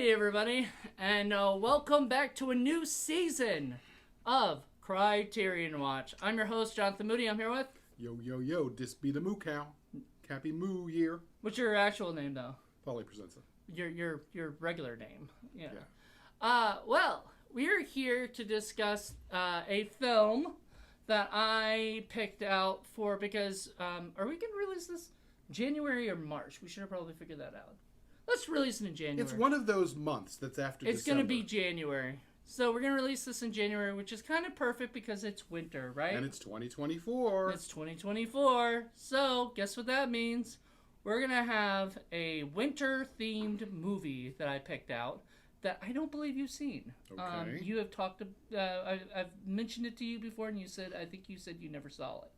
Hey everybody, and welcome back to a new season of Criterion Watch. I'm your host, Jonathan Moody. I'm here with... Yo, this be the moo cow. Happy moo year. What's your actual name, though? Paul Presenza. Your regular name. Yeah. Well, we're here to discuss a film that I picked out for, because, are we going to release this January or March? We should have probably figured that out. Let's release it in January. It's one of those months that's after It's December. going to be January. So we're going to release this in January, which is kind of perfect because it's winter, right? And it's 2024. It's 2024. So guess what that means? We're going to have a winter-themed movie that I picked out that I don't believe you've seen. Okay. You have talked... I've mentioned it to you before, and I think you said you never saw it.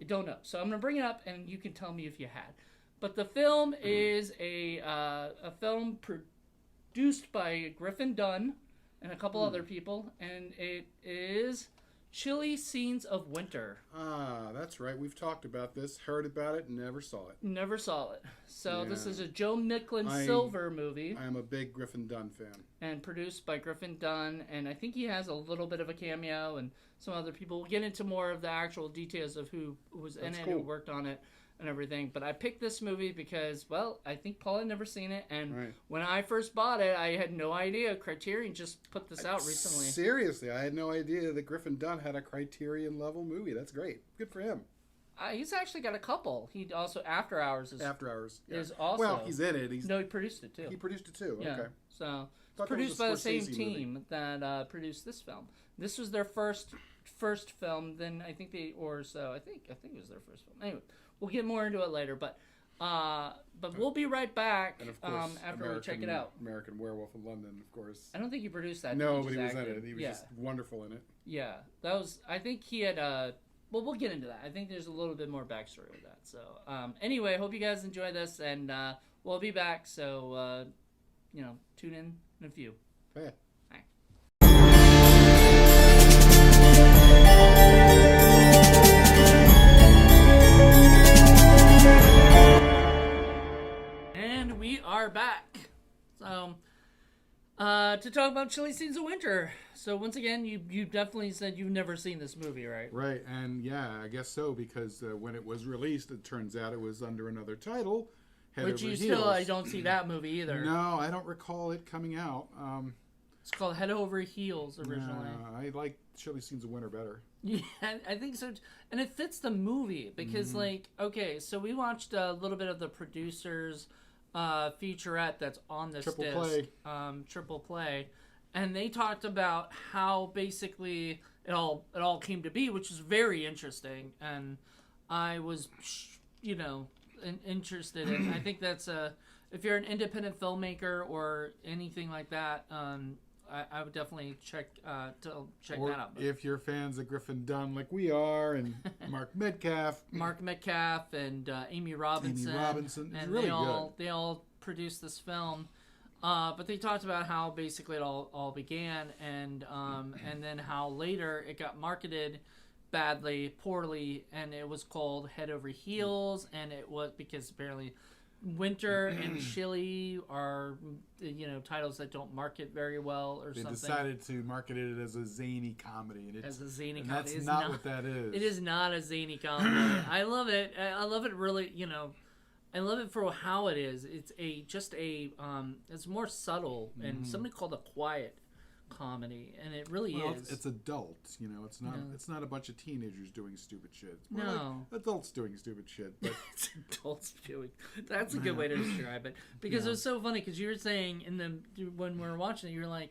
I don't know. So I'm going to bring it up, and you can tell me if you had. But the film is a film produced by Griffin Dunn and a couple other people, and it is Chilly Scenes of Winter. Ah, that's right. We've talked about this, heard about it, never saw it. Never saw it. So Yeah. This is a Joan Micklin Silver movie. I am a big Griffin Dunn fan. And produced by Griffin Dunn, and I think he has a little bit of a cameo and some other people. We'll get into more of the actual details of who was in it, who worked on it, and everything. But I picked this movie because, well, I think Paul had never seen it, and when I first bought it, I had no idea. Criterion just put this out recently. Seriously, I had no idea that Griffin Dunn had a Criterion level movie. That's great. Good for him. He's actually got a couple. He also After Hours is also. Well, he's in it. He produced it too. He produced it too. Yeah. Okay. So it's produced by the same team that produced this film. This was their first film. Then I think I think it was their first film. Anyway, we'll get more into it later. But we'll be right back. And of course, after we check it out. American Werewolf in London, of course. I don't think he produced that. No, but he was in it. He was just wonderful in it. Yeah, that was. I think he had. Well, we'll get into that. I think there's a little bit more backstory with that. So, anyway, hope you guys enjoy this, and we'll be back. So, tune in a few. Yeah. Bye. And we are back. So, to talk about Chilly Scenes of Winter. So once again, you definitely said you've never seen this movie, right? Right, and yeah, I guess so, because when it was released, it turns out it was under another title, Head Which Over you Heels. still, I don't see that movie either. No, I don't recall it coming out. It's called Head Over Heels originally. I like Chilly Scenes of Winter better. Yeah, I think so. And it fits the movie because, so we watched a little bit of the producers' featurette that's on this Triple Play, and they talked about how basically it all came to be, which is very interesting, and I was interested in. I think that's if you're an independent filmmaker or anything like that, I would definitely check that out. If you're fans of Griffin Dunn like we are, and Mark Metcalf, and Amy Robinson, and really they all produced this film. But they talked about how basically it all began, and then how later it got marketed poorly, and it was called Head Over Heels, and it was because apparently winter and chilly are titles that don't market very well or something. They decided to market it as a zany comedy, and that's not what that is. It is not a zany comedy. I love it. I love it really. I love it for how it is. It's it's more subtle, and somebody called a quiet comedy, and it really is. It's adult, It's not a bunch of teenagers doing stupid shit. It's more like adults doing stupid shit. But it's adults doing. That's a good way to describe it, because it was so funny. Because you were saying when we were watching it, you were like,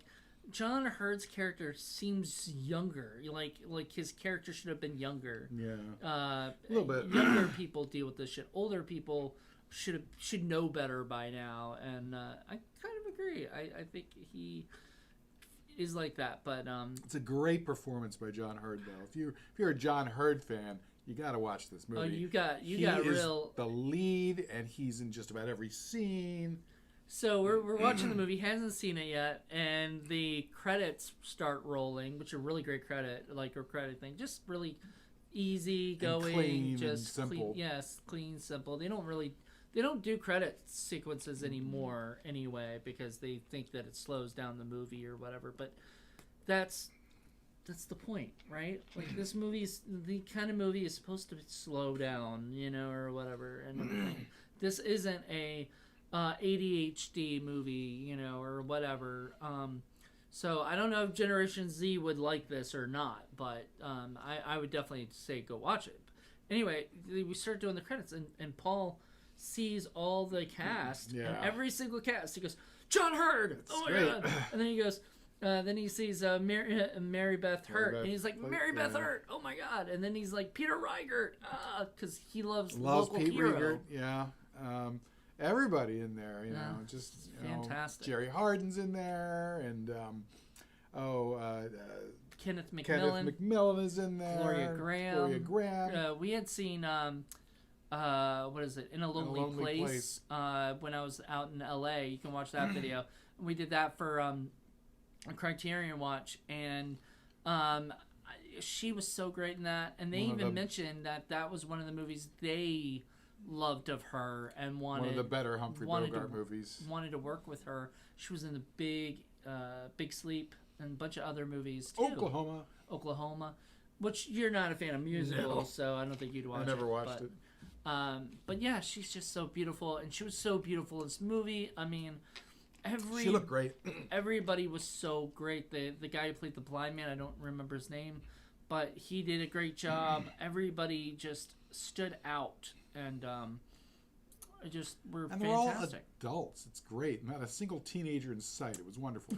John Hurd's character seems younger. Like his character should have been younger. Yeah, a little bit. Younger people deal with this shit. Older people should know better by now, and I kind of agree. I think he is like that, but it's a great performance by John Hurd, though. If you're a John Hurd fan, you got to watch this movie. Oh, you got He is the lead, and he's in just about every scene. So we're watching the movie, hasn't seen it yet, and the credits start rolling, which are really great credit thing, just really easy going, clean, just and simple. Clean, yes, clean, simple. They don't really they don't do credit sequences anymore anyway because they think that it slows down the movie or whatever. But that's the point, right? Like this movie's the kind of movie is supposed to slow down, or whatever. And this isn't a ADHD movie, or whatever. So I don't know if Generation Z would like this or not, but I would definitely say go watch it. Anyway, we start doing the credits, and Paul sees all the cast, and every single cast. He goes, John Hurd! Oh my God! And then he goes, then he sees Mary Beth Hurt, and he's like, Mary Beth Hurt! Oh my God! And then he's like, Peter Riegert! Because he loves local Pete hero. Riegert, everybody in there, just fantastic. Jerry Hardin's in there, and Kenneth McMillan is in there. Gloria Graham. We had seen what is it? In a Lonely Place. When I was out in LA. You can watch that video. We did that for a Criterion Watch, and she was so great in that. And they mentioned that was one of the movies they loved of her and wanted. One of the better Humphrey Bogart movies. Wanted to work with her. She was in the Big Sleep and a bunch of other movies too. Oklahoma, which you're not a fan of musicals, so I don't think you'd watch it. I never watched it. But yeah, she's just so beautiful, and she was so beautiful in this movie. I mean, she looked great. Everybody was so great. The guy who played the blind man, I don't remember his name, but he did a great job. Everybody just stood out, and just were fantastic. They're all adults. It's great. Not a single teenager in sight. It was wonderful.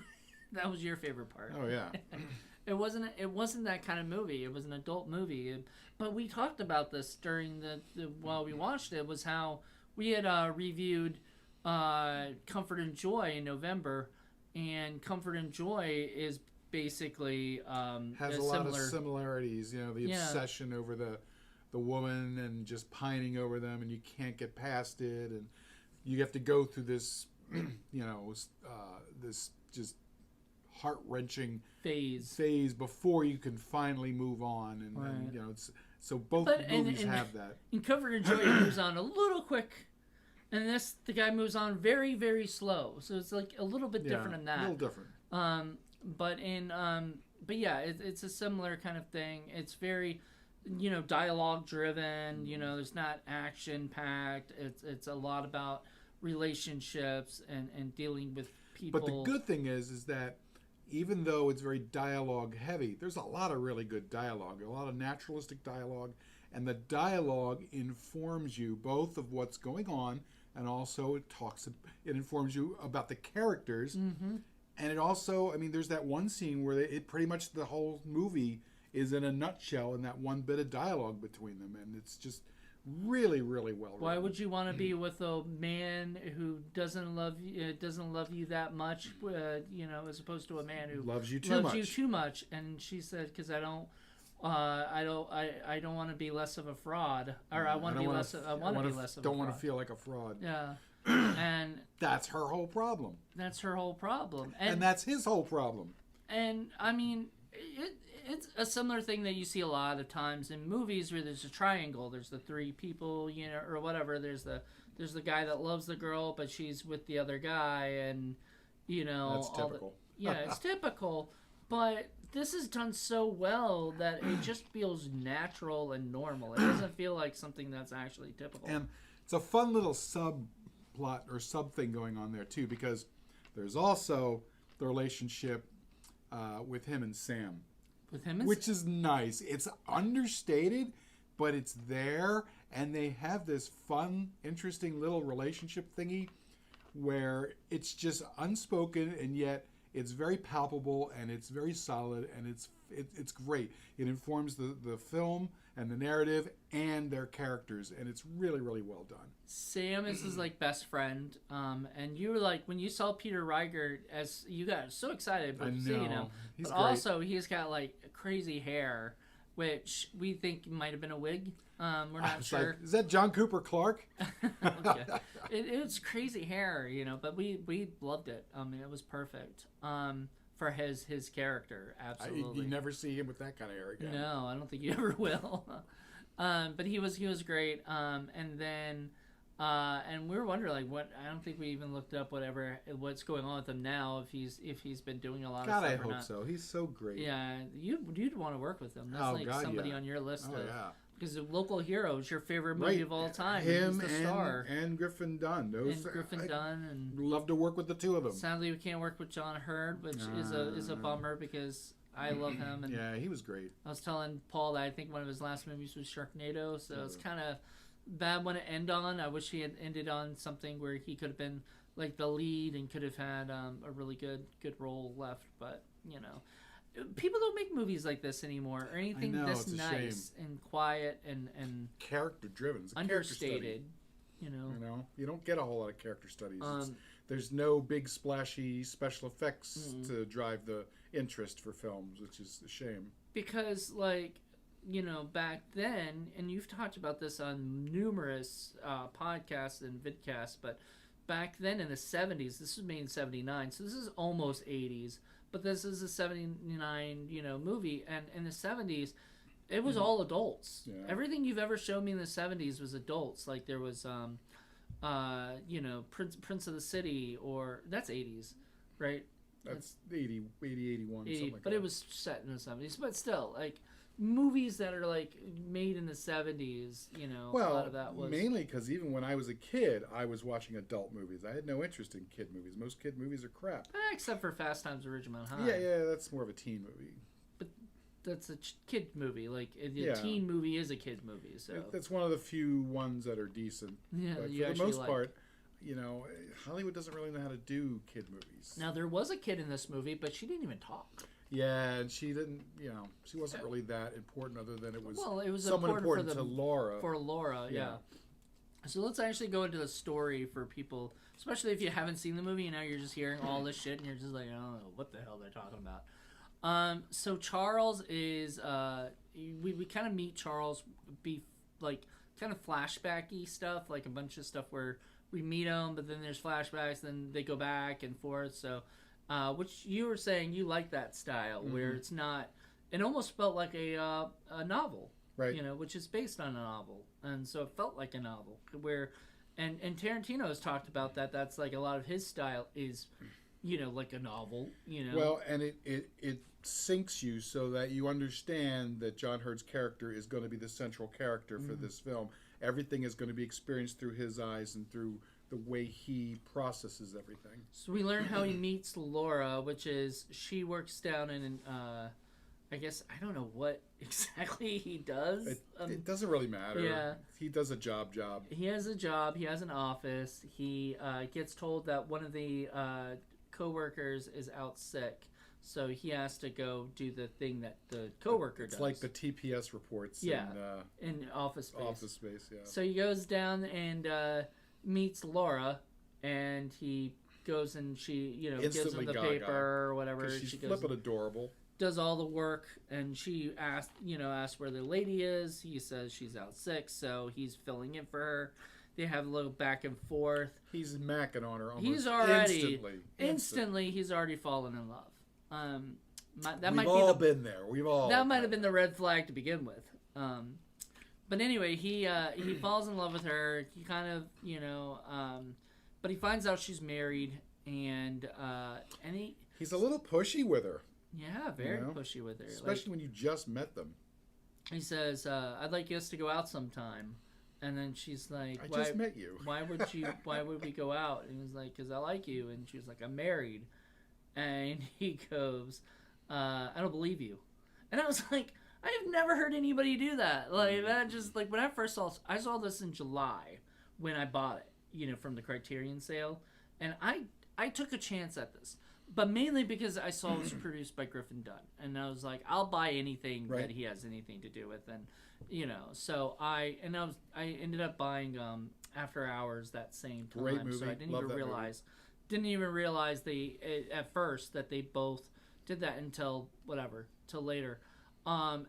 That was your favorite part. Oh yeah. It wasn't that kind of movie. It was an adult movie. But we talked about this during the while we watched it, was how we had reviewed Comfort and Joy in November, and Comfort and Joy is basically has a lot of similarities. The obsession over the woman and just pining over them, and you can't get past it, and you have to go through this this just heart-wrenching phase before you can finally move on, and it's so both movies have that. In Comfort and Joy, it moves on a little quick, and the guy moves on very, very slow, so it's like a little bit different in that. A little different. But yeah, it's a similar kind of thing. It's very dialogue driven. There's not action packed. It's a lot about relationships and dealing with people. But the good thing is that even though it's very dialogue heavy, there's a lot of really good dialogue, a lot of naturalistic dialogue, and the dialogue informs you both of what's going on, and also it informs you about the characters, and it also, there's that one scene where it pretty much the whole movie is in a nutshell in that one bit of dialogue between them, and it's just really, really well written. Why would you want to be with a man who doesn't love you that much, as opposed to a man who loves you too much? And she said, because I don't want to be less of a fraud, or I want to be less of a fraud. Don't want to feel like a fraud. Yeah. And that's her whole problem. And that's his whole problem. And it's a similar thing that you see a lot of times in movies where there's a triangle. There's the three people, or whatever. There's the guy that loves the girl, but she's with the other guy, and that's typical. It's typical. But this is done so well that it just feels natural and normal. It doesn't feel like something that's actually typical. And it's a fun little subplot or sub thing going on there too, because there's also the relationship with him and Sam. Which is nice. It's understated, but it's there, and they have this fun, interesting little relationship thingy where it's just unspoken, and yet it's very palpable, and it's very solid, and it's great. It informs the film and the narrative and their characters, and it's really, really well done. Sam is his best friend, and you were like, when you saw Peter Riegert, as you got so excited about seeing him, he's but great. Also he's got crazy hair, which we think might have been a wig. We're not sure. Is that John Cooper Clarke? Okay. It's crazy hair, but we loved it. It was perfect. For his character, absolutely. You never see him with that kind of hair again. No, I don't think you ever will. But he was great. And then And we were wondering, like, what? I don't think we even looked up what's going on with him now. If he's been doing a lot of stuff I or hope not. so. He's so great. Yeah, you'd want to work with him. That's somebody on your list. Because the Local Hero is your favorite movie of all time. Him he's the star. And Griffin Dunn. And love to work with the two of them. Sadly, we can't work with John Hurd, which is a bummer because I love him. And yeah, he was great. I was telling Paul that I think one of his last movies was Sharknado, so it's kind of bad one to end on. I wish he had ended on something where he could have been like the lead and could have had a really good role left, but people don't make movies like this anymore or anything this nice and quiet and character driven. It's understated. You don't get a whole lot of character studies. There's no big splashy special effects to drive the interest for films, which is a shame. Because back then, and you've talked about this on numerous podcasts and vidcasts, but back then in the 70s, this was made in 79, so this is almost 80s, but this is a 79, movie, and in the 70s, it was all adults. Yeah. Everything you've ever shown me in the 70s was adults. Like there was, Prince of the City, or that's 80s, right? That's 80, 81, 80, something like but that. it was set in the 70s. But still, like, movies that are, like, made in the 70s, a lot of that was... mainly because even when I was a kid, I was watching adult movies. I had no interest in kid movies. Most kid movies are crap. Except for Fast Times at Ridgemont High. Yeah, that's more of a teen movie. But that's a kid movie. Like, a teen movie is a kid movie, so... That's one of the few ones that are decent. Yeah, but for the most part... Hollywood doesn't really know how to do kid movies. Now, there was a kid in this movie, but she didn't even talk. Yeah, and she didn't, she wasn't really that important other than it was someone important to Laura. For Laura, yeah. So let's actually go into the story for people, especially if you haven't seen the movie and now you're just hearing all this shit and you're just like, I don't know what the hell they're talking about. So Charles is, we kind of meet Charles, kind of flashbacky stuff, like a bunch of stuff where we meet him, but then there's flashbacks, then they go back and forth. So, which you were saying you like that style, where it's not. It almost felt like a novel, right? Which is based on a novel, and so it felt like a novel. Where, and Tarantino has talked about that. That's like a lot of his style is, like a novel. Well, and it sinks you so that you understand that John Hurd's character is going to be the central character for this film. Everything is going to be experienced through his eyes and through the way he processes everything. So we learn how he meets Laura, which is she works down in, I guess, I don't know what exactly he does. It doesn't really matter. Yeah. He does a job. He has a job. He has an office. He gets told that one of the co-workers is out sick. So he has to go do the thing that the coworker does. It's like the TPS reports. In Office Space. Office Space, yeah. So he goes down and meets Laura, and he goes and she, gives him the paper or whatever. She's she flippin' adorable. Does all the work, and she asks where the lady is. He says she's out sick, so he's filling in for her. They have a little back and forth. He's macking on her almost instantly. He's already fallen in love. We've all been there. That might have been the red flag to begin with. But anyway, he falls in love with her. He kind of, but he finds out she's married, and he's a little pushy with her. Yeah, very pushy with her, especially when you just met them. He says, "I'd like us to go out sometime," and then she's like, "I just met you. Why would we go out?" And he's like, "'Cause I like you," and she was like, "I'm married." And he goes, I don't believe you. And I was like, I have never heard anybody do that. Like, that just, like, when I first I saw this in July when I bought it, from the Criterion sale. And I took a chance at this. But mainly because I saw it was produced by Griffin Dunn. And I was like, I'll buy anything that he has anything to do with. And, so I ended up buying After Hours that same time. Great movie. So I didn't even realize at first that they both did that until later.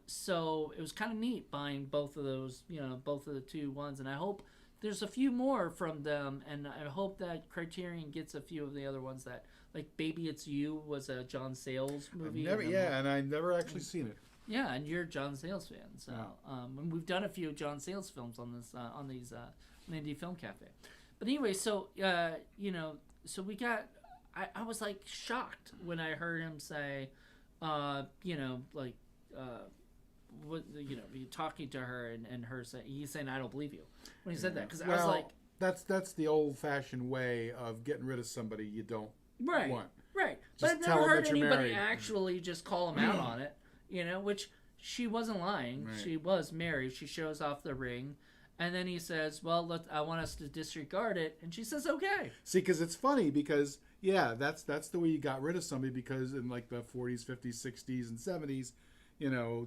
So it was kind of neat buying both of those, both of the two ones, and I hope there's a few more from them, and I hope that Criterion gets a few of the other ones that, like Baby It's You was a John Sayles movie. And I've never actually seen it. Yeah, and you're a John Sayles fan, so and we've done a few John Sayles films on this on these Indie Film Cafe. But anyway, so so we got. I was like shocked when I heard him say, like. Talking to her and her saying, he's saying, I don't believe you when he said that, because I was like, that's the old-fashioned way of getting rid of somebody you don't want. Right. Just but I've tell never them heard that you're anybody married. actually just call him out on it, which she wasn't lying. Right. She was married. She shows off the ring, and then he says, well, I want us to disregard it, and she says, okay. See, because it's funny, because that's the way you got rid of somebody, because in like the 40s, 50s, 60s, and 70s,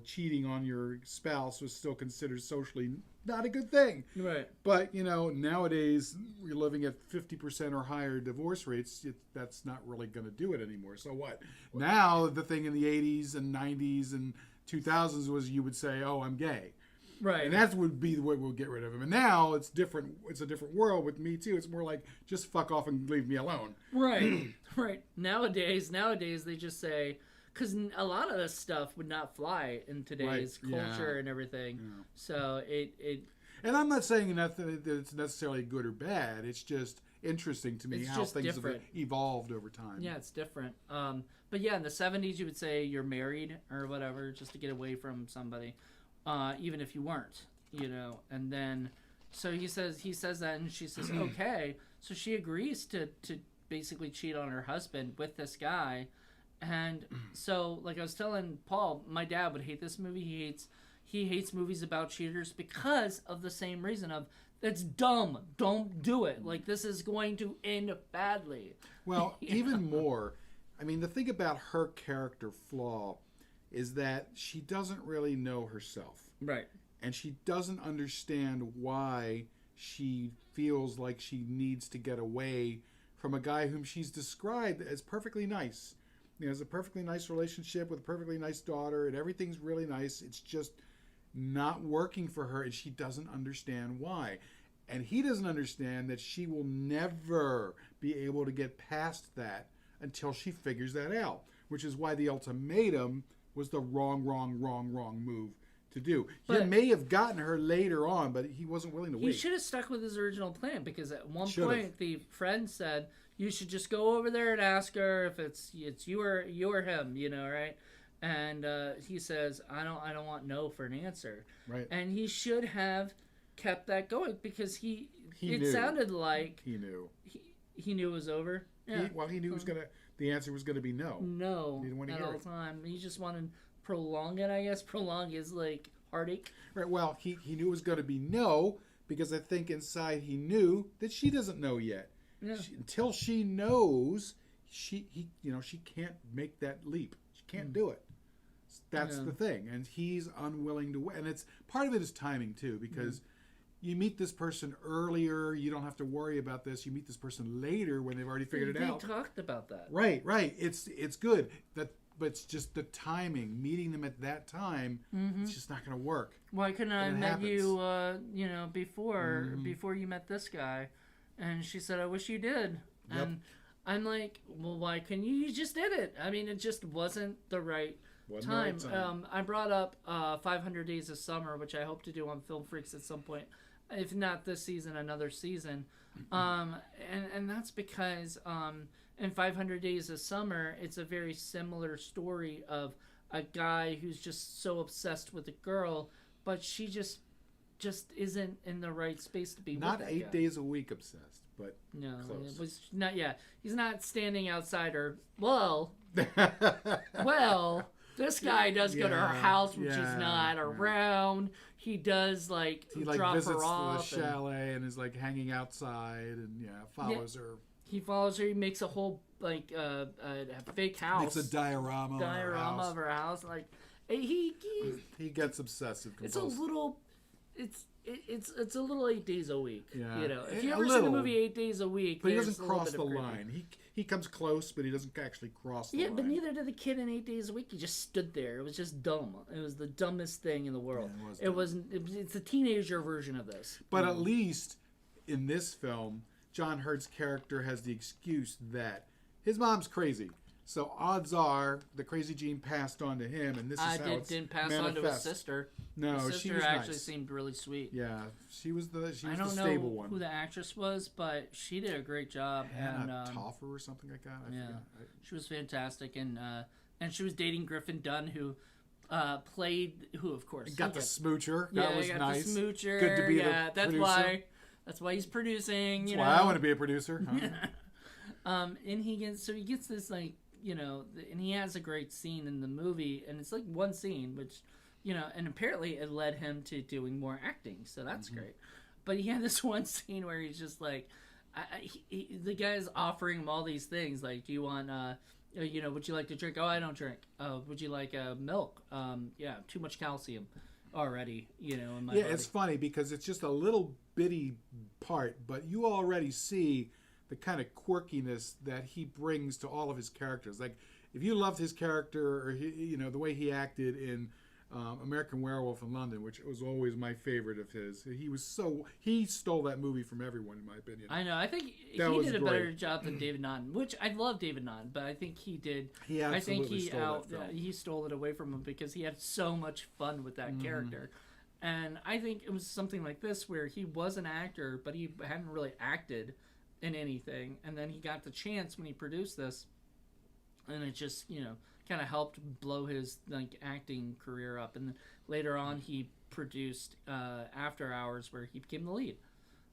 cheating on your spouse was still considered socially not a good thing. Right. But, nowadays, we're living at 50% or higher divorce rates. That's not really going to do it anymore. So what? Now, the thing in the 80s and 90s and 2000s was you would say, oh, I'm gay. Right. And that would be the way we'll get rid of him. And now it's different. It's a different world with Me Too. It's more like, just fuck off and leave me alone. Right. Right. Nowadays, they just say, because a lot of this stuff would not fly in today's culture and everything. Yeah. So it. And I'm not saying that it's necessarily good or bad. It's just interesting to me how things have evolved over time. Yeah, it's different. But yeah, in the 70s, you would say you're married or whatever, just to get away from somebody, even if you weren't, And then, so he says that, and she says, okay. So she agrees to basically cheat on her husband with this guy. And so, like I was telling Paul, my dad would hate this movie. He hates movies about cheaters because of the same reason of, it's dumb. Don't do it. Like, this is going to end badly. Well, even more, I mean, the thing about her character flaw is that she doesn't really know herself. Right. And she doesn't understand why she feels like she needs to get away from a guy whom she's described as perfectly nice. Has a perfectly nice relationship with a perfectly nice daughter, and everything's really nice. It's just not working for her, and she doesn't understand why. And he doesn't understand that she will never be able to get past that until she figures that out, which is why the ultimatum was the wrong move to do. He may have gotten her later on, but he wasn't willing to wait. He should have stuck with his original plan, because at one point the friend said, you should just go over there and ask her if it's you or him, right? And he says, I don't want no for an answer. Right. And he should have kept that going, because it knew. Sounded like he knew. He knew it was over. Yeah. He knew the answer was gonna be no. No. He didn't want to hear all the time. He just wanted to prolong it, I guess. Prolong his heartache. Right. Well, he knew it was gonna be no, because I think inside he knew that she doesn't know yet. Yeah. Until she knows, she can't make that leap. She can't do it. That's the thing, and he's unwilling to wait. And it's part of it is timing too, because you meet this person earlier, you don't have to worry about this. You meet this person later when they've already figured it out. They talked about that. Right. It's good. But it's just the timing. Meeting them at that time, it's just not going to work. Why couldn't I have met you, before you met this guy? And she said, I wish you did. Yep. And I'm like, well, why couldn't you? You just did it. I mean, it just wasn't the right time. I brought up 500 Days of Summer, which I hope to do on Film Freaks at some point. If not this season, another season. And that's because in 500 Days of Summer, it's a very similar story of a guy who's just so obsessed with a girl, but she just isn't in the right space to be not with that 8 guy. days a week obsessed, but no, close. It was not. Yeah, he's not standing outside her. Well, this guy does go to her house, which is not around. He does he drop visits her off the chalet and is hanging outside and follows her. He follows her. He makes a whole a fake house. Makes a diorama of her house. He gets obsessive. Compulsive. It's a little 8 days a week. Yeah. If you ever see the movie 8 days a week, but he doesn't cross the line. He comes close, but he doesn't actually cross the line. Yeah, but neither did the kid in 8 days a week. He just stood there. It was just dumb. It was the dumbest thing in the world. Yeah, it's a teenager version of this. But at least in this film, John Hurt's character has the excuse that his mom's crazy. So odds are the crazy gene passed on to him, and this is how it's didn't pass on to his sister. No, his sister she was actually nice. seemed really sweet. Yeah, she was the I don't stable know one. who the actress was, but she did a great job. Hannah Toffer or something like that. I forget. She was fantastic, and she was dating Griffin Dunn, who played of course Got the smoocher. Yeah, that was got nice. The smoocher. Good to be the producer. That's why he's producing. That's why I want to be a producer. Huh? And he gets this like. And he has a great scene in the movie, and it's like one scene, which, and apparently it led him to doing more acting, so that's great. But he had this one scene where he's just like, the guy's offering him all these things, like, do you want, would you like to drink? Oh, I don't drink. Would you like milk? Yeah, too much calcium already, in my body. It's funny because it's just a little bitty part, but you already see the kind of quirkiness that he brings to all of his characters. Like, if you loved his character or the way he acted in American Werewolf in London, which was always my favorite of his, he stole that movie from everyone, in my opinion. I know. I think he did a better job than David Naughton, which I love David Naughton, but I think he did. He absolutely he stole it away from him because he had so much fun with that character. And I think it was something like this where he was an actor, but he hadn't really acted in anything, and then he got the chance when he produced this, and it just kind of helped blow his acting career up. And then later on he produced After Hours, where he became the lead.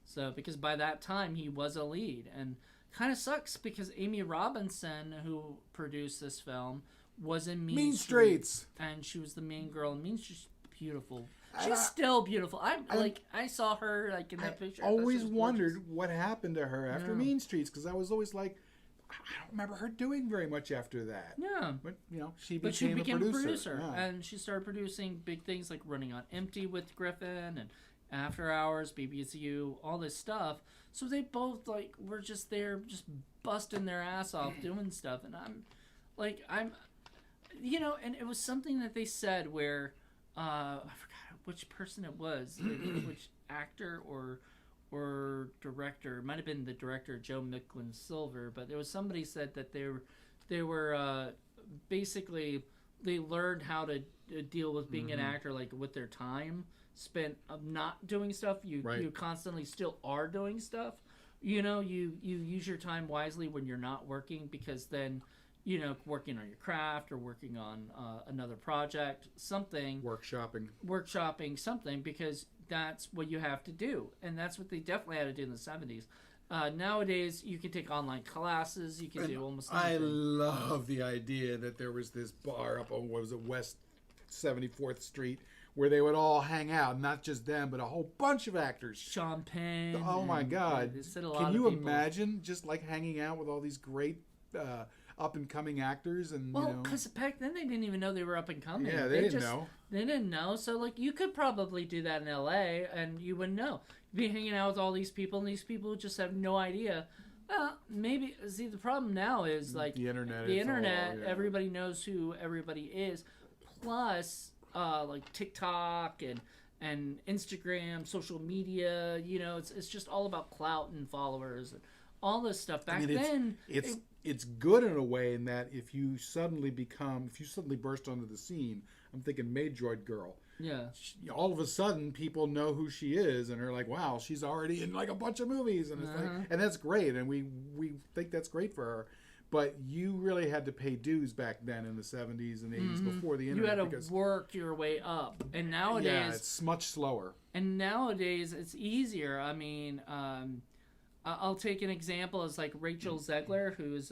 So because by that time he was a lead, and kind of sucks because Amy Robinson, who produced this film, was in Mean Streets, and she was the main girl in Mean Streets. Beautiful. She's still beautiful. I saw her in that picture. I always wondered what happened to her after Mean Streets, because I was always like, I don't remember her doing very much after that. Yeah, but she became a producer. Yeah. And she started producing big things like Running on Empty with Griffin and After Hours, BBSU, all this stuff. So they both were just there, just busting their ass off doing stuff, and and it was something that they said where. I forgot which person it was, which actor or director. It might have been the director, Joan Micklin Silver, but there was somebody said that they were basically they learned how to deal with being an actor, with their time spent of not doing stuff. You constantly still are doing stuff. You use your time wisely when you're not working, because then. Working on your craft or working on another project, something. Workshopping something, because that's what you have to do. And that's what they definitely had to do in the 70s. Nowadays, you can take online classes. You can do almost anything. I love the idea that there was this bar up on, West 74th Street, where they would all hang out. Not just them, but a whole bunch of actors. Sean Penn. Oh, my God. Can you imagine just hanging out with all these great... up and coming actors, and because back then they didn't even know they were up and coming. Yeah, they didn't know. They didn't know. So you could probably do that in L.A. and you wouldn't know. You'd be hanging out with all these people, and these people would just have no idea. Well, maybe. See, the problem now is the internet. The internet. Everybody knows who everybody is. Plus, TikTok and Instagram, social media. It's just all about clout and followers and all this stuff. Back then, it's good in a way in that if you suddenly burst onto the scene, I'm thinking Maydroid Girl. Yeah. All of a sudden, people know who she is, and are like, "Wow, she's already in a bunch of movies," and it's and that's great, and we think that's great for her. But you really had to pay dues back then in the 70s and 80s before the internet. You had to work your way up, and nowadays it's much slower. And nowadays it's easier. I mean. I'll take an example as Rachel Zegler, who's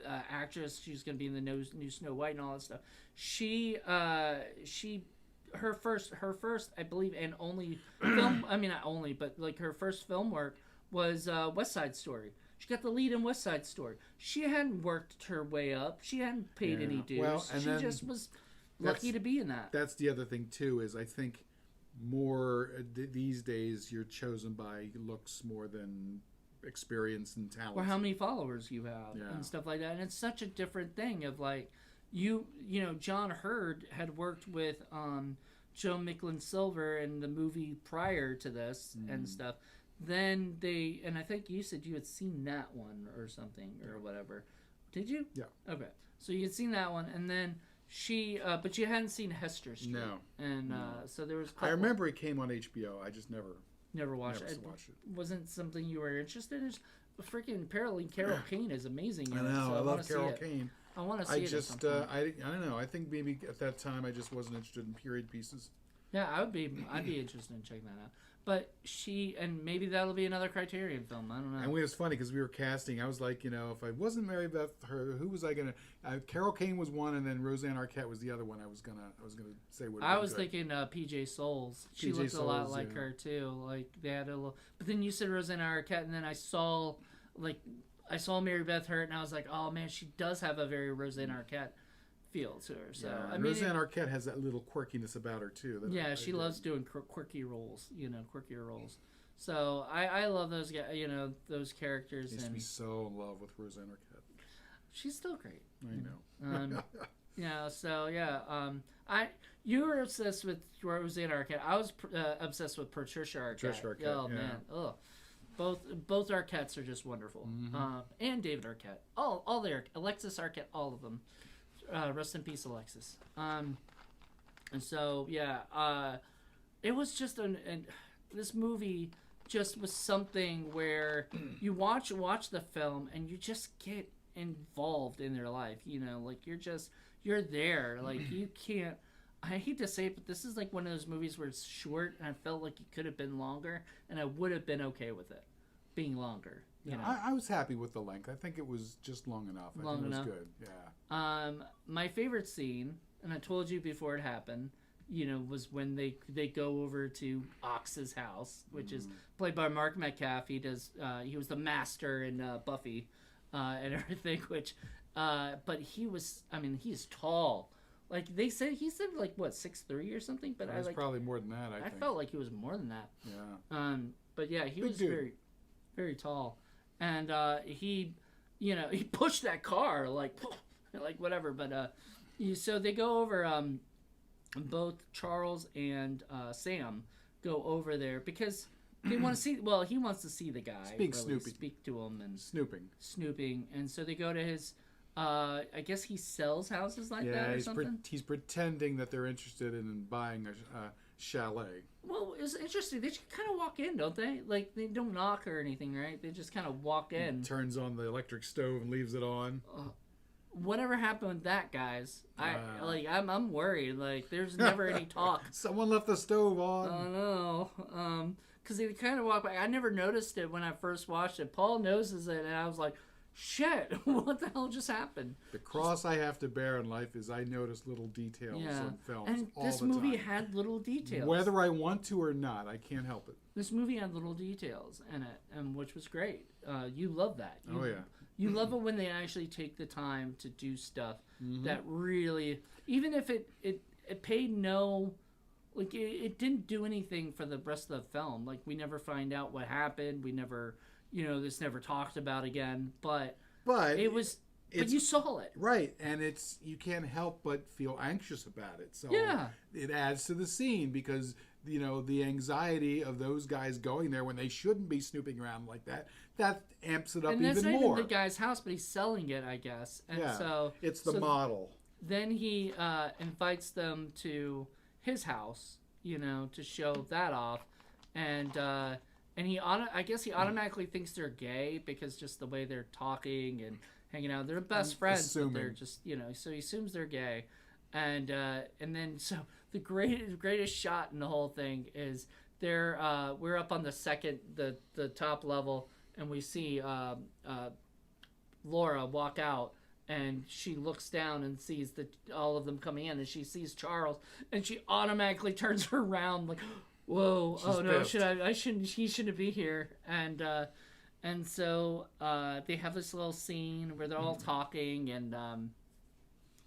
actress. She's going to be in the new Snow White and all that stuff. Her first I believe and only film. I mean not only, but her first film work was West Side Story. She got the lead in West Side Story. She hadn't worked her way up. She hadn't paid any dues. Well, and she just was lucky to be in that. That's the other thing too. Is I think. More these days, you're chosen by looks more than experience and talent, or how many followers you have, and stuff like that. And it's such a different thing of John Hurd had worked with Joan Micklin Silver in the movie prior to this and stuff. Then I think you said you had seen that one or something or whatever. Did you? Yeah. Okay. So you had seen that one, and then but you hadn't seen Hester Street. No. And so there was. I remember it came on HBO. I just never watched it. Watched it. Wasn't something you were interested in? Freaking Carol Kane is amazing. I know. So I love Carol Kane. I want to see it. I don't know. I think maybe at that time I just wasn't interested in period pieces. Yeah, I'd be interested in checking that out. But and maybe that'll be another Criterion film. I don't know. And it was funny because we were casting. I was like, if I wasn't Mary Beth, who was I gonna? Carol Kane was one, and then Roseanne Arquette was the other one. I was gonna say what. I was thinking PJ Souls. She looked a lot like her too. Like they had a little. But then you said Roseanne Arquette, and then I saw Mary Beth Hurt, and I was like, oh man, she does have a very Roseanne Arquette feel to her. So yeah, Roseanne Arquette has that little quirkiness about her too. She loves doing quirky roles. Quirkier roles. So I love those guys. Those characters. I used to be so in love with Roseanne Arquette. She's still great. I know. So yeah. You were obsessed with Roseanne Arquette. I was obsessed with Patricia Arquette. Oh man. Ugh. Both Arquettes are just wonderful. Mm-hmm. And David Arquette. All the Alexis Arquette. All of them. Rest in peace, Alexis. And so yeah, it was just this movie just was something where you watch the film and you just get involved in their life. Like you're there. Like you can't. I hate to say it, but this is like one of those movies where it's short, and I felt like it could have been longer, and I would have been okay with it being longer. I was happy with the length. I think it was just long enough. I think it was good. Yeah. My favorite scene, and I told you before it happened, was when they go over to Ox's house, which is played by Mark Metcalf. He was the master in Buffy, and everything. Which, but he's tall. Like he said like what 6'3" or something. But it was probably more than that. I think. Felt like he was more than that. Yeah. But yeah, he Big was dude. very, very tall, and he pushed that car like whatever. But so they go over. Both Charles and Sam go over there because they want to see. Well, he wants to see the guy. Speak to him and snooping, and so they go to his. I guess he sells houses like that or something. He's pretending that they're interested in buying a chalet. Well, it's interesting. They just kind of walk in, don't they? Like they don't knock or anything, right? They just kind of walk in. He turns on the electric stove and leaves it on. Whatever happened with that, guys? I'm worried. Like there's never any talk. Someone left the stove on. Oh no. Because they kind of walk by. I never noticed it when I first watched it. Paul notices it, and I was like, shit, what the hell just happened? The cross I have to bear in life is I notice little details in films and all the time. This movie had little details. Whether I want to or not, I can't help it. This movie had little details in it, and which was great. You love that. You love it when they actually take the time to do stuff that really, even if it paid no, like it didn't do anything for the rest of the film. Like we never find out what happened. We never, this never talked about again. But it was, but you saw it. Right, and you can't help but feel anxious about it. So it adds to the scene because the anxiety of those guys going there when they shouldn't be snooping around like that amps it up even more. And that's not even the guy's house, but he's selling it, I guess. And so it's the model. Then he invites them to his house, to show that off, and he I guess he automatically thinks they're gay because just the way they're talking and hanging out. They're best friends, but they're just so he assumes they're gay, and then so the greatest shot in the whole thing is we're up on the top level, and we see Laura walk out, and she looks down and sees all of them coming in, and she sees Charles, and she automatically turns around like, whoa, oh no, he shouldn't be here, and so they have this little scene where they're all talking, and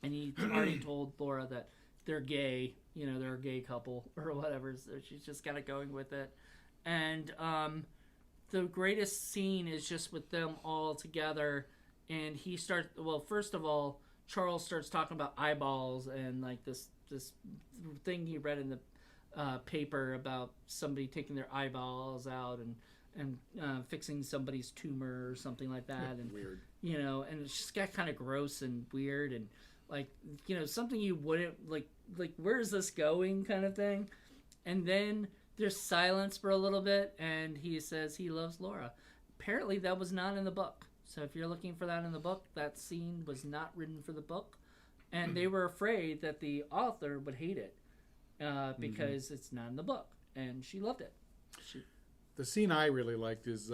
he already told Laura that they're gay, they're a gay couple or whatever, so she's just kind of going with it. And the greatest scene is just with them all together, and first of all, Charles starts talking about eyeballs and like this thing he read in the paper about somebody taking their eyeballs out, and fixing somebody's tumor or something like that, and weird. And it's just got kind of gross and weird, and like something you wouldn't like where's this going kind of thing. And then there's silence for a little bit, and he says he loves Laura. Apparently that was not in the book, so if you're looking for that in the book, that scene was not written for the book, and they were afraid that the author would hate it because it's not in the book, and she loved it. The scene I really liked is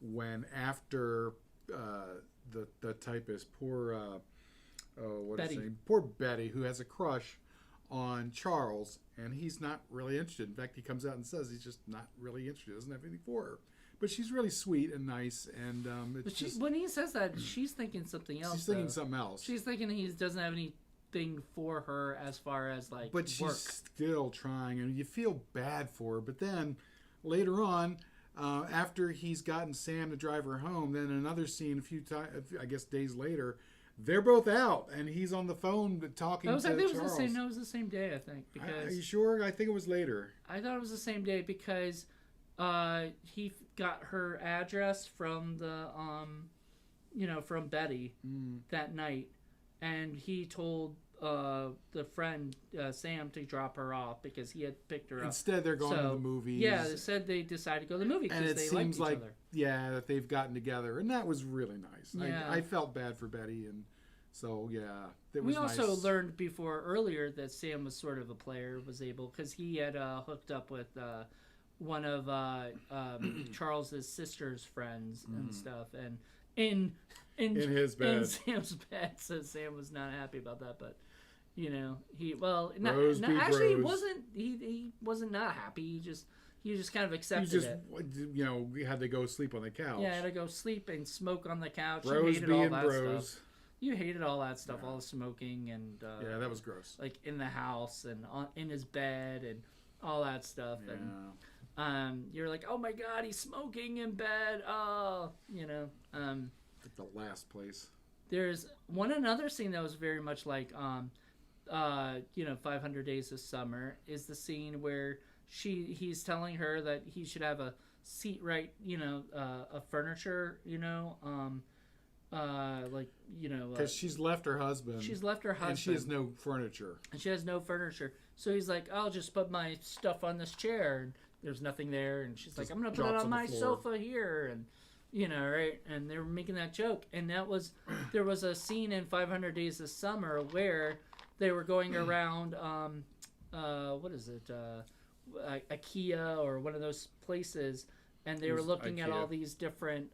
when after the typist, poor Betty, who has a crush on Charles, and he's not really interested. In fact, he comes out and says he's just not really interested. He doesn't have anything for her. But she's really sweet and nice, and when he says that, she's thinking something else. She's thinking something else. She's thinking he doesn't have anything for her as far as like. But she's still trying, and you feel bad for her. But then later on, after he's gotten Sam to drive her home, then another scene a few times, I guess days later, they're both out, and he's on the phone talking to Charles. It was the same day, I think. Because are you sure? I think it was later. I thought it was the same day because he got her address from the from Betty that night, and he told the friend Sam to drop her off because he had picked her up. Instead, they're going to the movies. Yeah, they said they decided to go to the movie because they liked each other. Yeah, that they've gotten together, and that was really nice. Yeah. I felt bad for Betty, and so yeah, it was we also nice. learned earlier that Sam was sort of a player, was able because he had hooked up with one of Charles's sister's friends and stuff, and in his bed, in Sam's bed. So Sam was not happy about that, but he wasn't not happy. He just kind of accepted it. We had to go sleep on the couch. Yeah, had to go sleep and smoke on the couch. Bros you hated all that bros. stuff. You hated all that stuff, all the smoking and yeah, that was gross. Like in the house and in his bed and all that stuff. Yeah. And you're like, oh my god, he's smoking in bed. Oh, Like the last place. There's another scene that was very much like 500 Days of Summer is the scene where he's telling her that he should have a seat right, a furniture, because she's left her husband. And she has no furniture. So he's like, I'll just put my stuff on this chair. And there's nothing there. And she's like, I'm going to put it on my sofa here. And, right? And they were making that joke. And there was a scene in 500 Days of Summer where they were going around, what is it? IKEA or one of those places. And they were looking at all these different,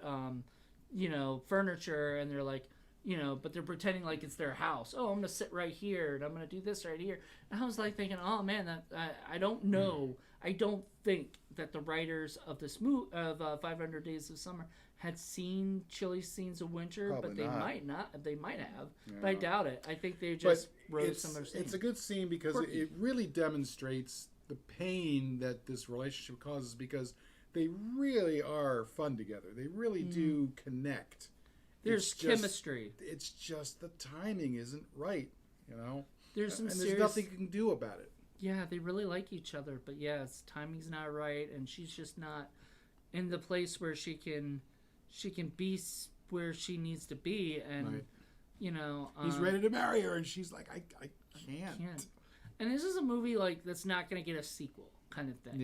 furniture, and they're like, but they're pretending like it's their house. Oh, I'm going to sit right here, and I'm going to do this right here. And I was like thinking, oh man, that I don't know. I don't think that the writers of this of 500 Days of Summer had seen Chilly Scenes of Winter, Probably but they not. might not. They might have, Yeah. but I doubt it. I think they just wrote some other scene. It's a good scene because it really demonstrates the pain that this relationship causes, because they really are fun together. They really do connect. There's chemistry. It's just the timing isn't right, There's there's nothing you can do about it. Yeah, they really like each other, but timing's not right, and she's just not in the place where she can be where she needs to be, and right. He's ready to marry her, and she's like, I can't. And this is a movie that's not going to get a sequel kind of thing.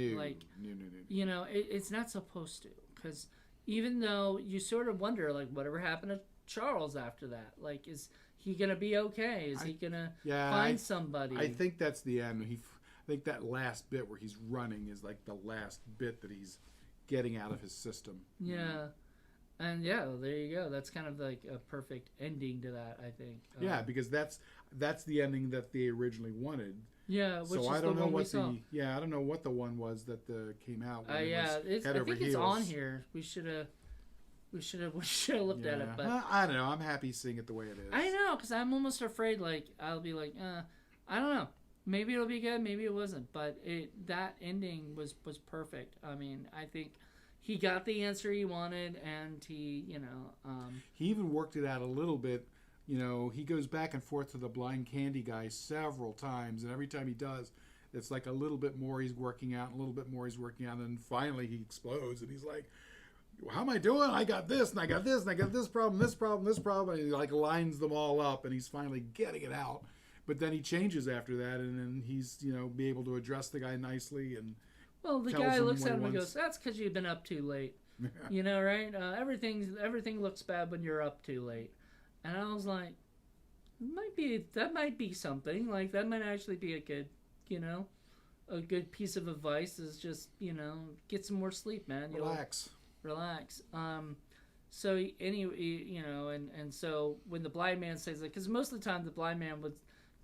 No. It's not supposed to, because even though you sort of wonder, whatever happened to Charles after that? Is he going to be okay? Is he going to find somebody? I think that's the end. I think that last bit where he's running is the last bit that he's getting out of his system. Yeah. And there you go. That's kind of like a perfect ending to that, I think. Because that's the ending that they originally wanted. Yeah, which so is I don't the know one we what saw. I don't know what the one was that came out. I think it's on here. We should have looked at it, but I don't know. I'm happy seeing it the way it is. I know, because I'm almost afraid I'll be I don't know. Maybe it'll be good, maybe it wasn't, but that ending was perfect. I mean, I think he got the answer he wanted, and he even worked it out a little bit. He goes back and forth to the blind candy guy several times, and every time he does, it's like a little bit more he's working out, and a little bit more he's working out, and then finally he explodes, and he's like, how am I doing? I got this, and I got this, and I got this problem, this problem, this problem, and he like lines them all up, and he's finally getting it out. But then he changes after that, and then he's, be able to address the guy nicely, and well, the guy looks at him and goes, "That's because you've been up too late." Right? Everything looks bad when you're up too late. And I was like, that might be something. Like, that might actually be a good piece of advice is just, get some more sleep, man. Relax. So anyway, and so when the blind man says that, because most of the time the blind man would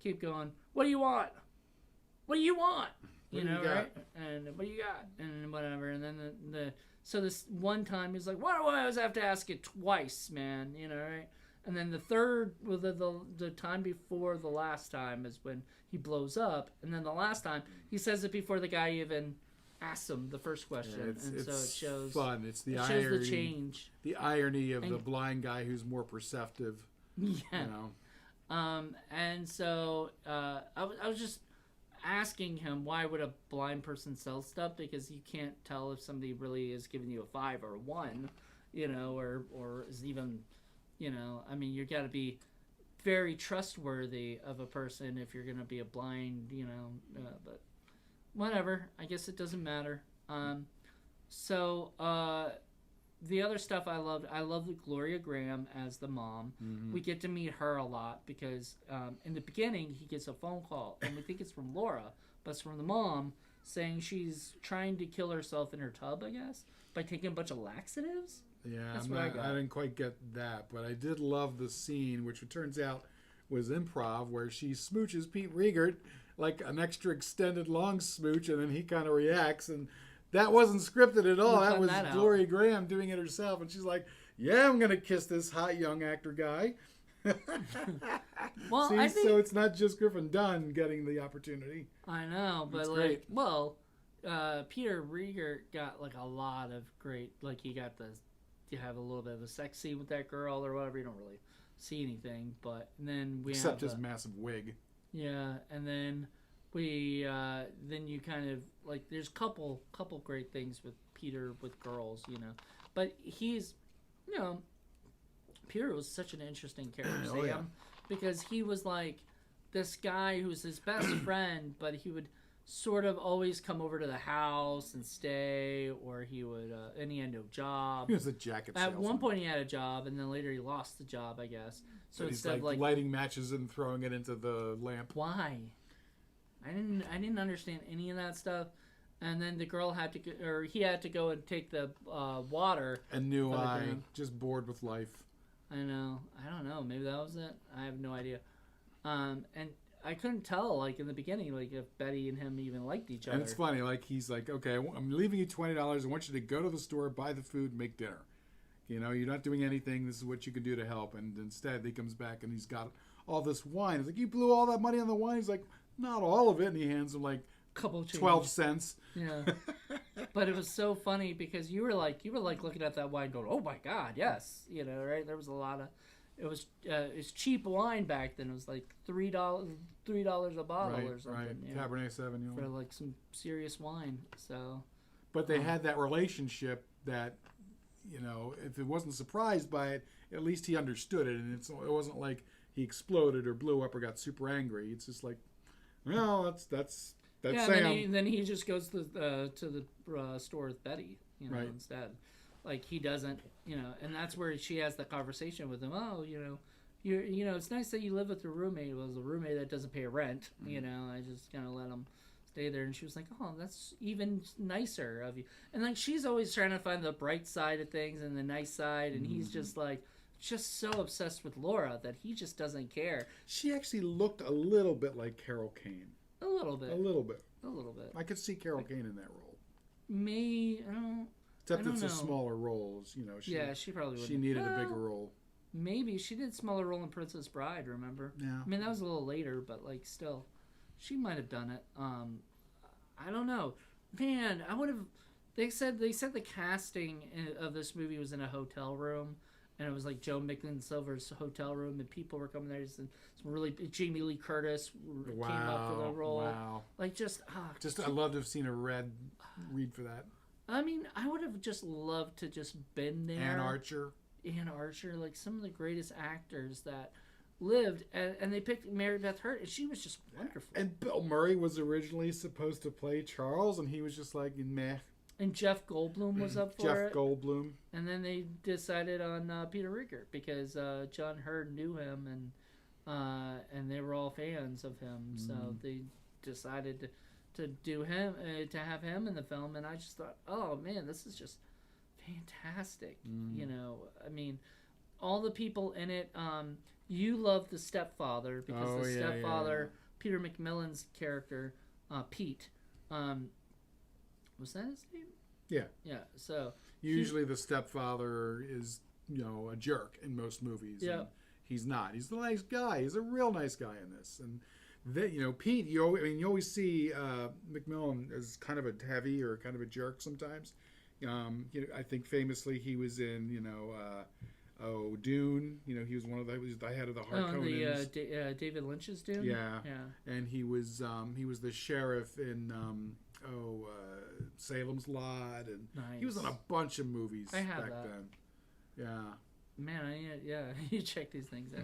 keep going, "What do you want? What do you want?" Right? And what do you got? And whatever. And then so this one time he's like, "Why do I always have to ask it twice, man?" Right? And then the third, well, the time before the last time is when he blows up, and then the last time he says it before the guy even asks him the first question, it's so it shows fun. It's the irony, shows the irony of and, the blind guy who's more perceptive. Yeah. And so I was just asking him, why would a blind person sell stuff? Because you can't tell if somebody really is giving you a 5 or a 1, or is even, I mean, you got to be very trustworthy of a person if you're going to be a blind, but whatever. I guess it doesn't matter. The other stuff I love the Gloria Graham as the mom. Mm-hmm. We get to meet her a lot because in the beginning he gets a phone call and we think it's from Laura, but it's from the mom saying she's trying to kill herself in her tub, I guess, by taking a bunch of laxatives. Yeah, I didn't quite get that, but I did love the scene, which it turns out was improv, where she smooches Pete Riegert like an extra extended long smooch, and then he kind of reacts, and that wasn't scripted at all. That was Gloria Graham doing it herself, and she's like, "Yeah, I'm gonna kiss this hot young actor guy." Well, see, so it's not just Griffin Dunn getting the opportunity. I know, but Peter Riegert got like a lot of great, like he got you have a little bit of a sex scene with that girl or whatever. You don't really see anything, but then except his massive wig. Yeah, and then then you kind of like there's couple great things with Peter with girls, but he's, Peter was such an interesting character, Sam, because he was like this guy who's his best friend, but he would sort of always come over to the house and stay, or he would, and he had no job. He was a jacket salesman. At one point he had a job, and then later he lost the job, I guess. So he's like lighting matches and throwing it into the lamp. Why? I didn't understand any of that stuff. And then the girl had to go, or he had to go and take the water. And just bored with life. I know. I don't know. Maybe that was it. I have no idea. And I couldn't tell, like, in the beginning, like, if Betty and him even liked each other. And it's funny, like, he's like, "Okay, I'm leaving you $20. I want you to go to the store, buy the food, make dinner. You're not doing anything. This is what you can do to help." And instead, he comes back and he's got all this wine. It's like, "You blew all that money on the wine?" He's like, "Not all of it." And he hands him, like, couple 12 cents. Yeah. But it was so funny because you were like looking at that wine going, "Oh, my God, yes." Right? There was a lot of... it's cheap wine back then. It was like $3 a bottle or something. Right, Cabernet Sauvignon. For like some serious wine. So, but they had that relationship that, if it wasn't surprised by it, at least he understood it, and it wasn't like he exploded or blew up or got super angry. It's just like, well, that's Sam. Then he just goes to the store with Betty, instead. Like, he doesn't, and that's where she has the conversation with him. "Oh, it's nice that you live with your roommate." Well, it's a roommate that doesn't pay rent. Mm-hmm. I just kind of let him stay there. And she was like, "Oh, that's even nicer of you." And like, she's always trying to find the bright side of things and the nice side, and he's just like, just so obsessed with Laura that he just doesn't care. She actually looked a little bit like Carol Kane. A little bit. A little bit. I could see Carol Kane in that role. Except it's a smaller role. She probably would. She needed a bigger role. Maybe she did smaller role in Princess Bride. Remember? Yeah. I mean, that was a little later, but like still, she might have done it. I don't know. Man, I would have. They said the casting of this movie was in a hotel room, and it was like Joan Micklin Silver's hotel room, and people were coming there. And some really Jamie Lee Curtis came up for the role. Wow. Like I'd love to have seen a read for that. I mean, I would have just loved to just been there. Ann Archer, like some of the greatest actors that lived, and they picked Mary Beth Hurt, and she was just wonderful. And Bill Murray was originally supposed to play Charles, and he was just like meh. And Jeff Goldblum was up for it. Jeff Goldblum. And then they decided on Peter Riegert because John Hurd knew him, and they were all fans of him. So they decided to do him, to have him in the film. And I just thought, oh man, this is just fantastic. You know, I mean, all the people in it. You love the stepfather because the stepfather, Peter McMillan's character, Pete. Was that his name? Yeah. Yeah. So usually the stepfather is, a jerk in most movies. Yeah. And he's not. He's the nice guy. He's a real nice guy in this. And Pete. You always see McMillan as kind of a heavy or kind of a jerk sometimes. I think famously he was in Dune. He was he was the head of the Harkonnens. David Lynch's Dune. Yeah. And he was the sheriff in Salem's Lot, and he was on a bunch of movies back then. Yeah. Man, I need to check these things out.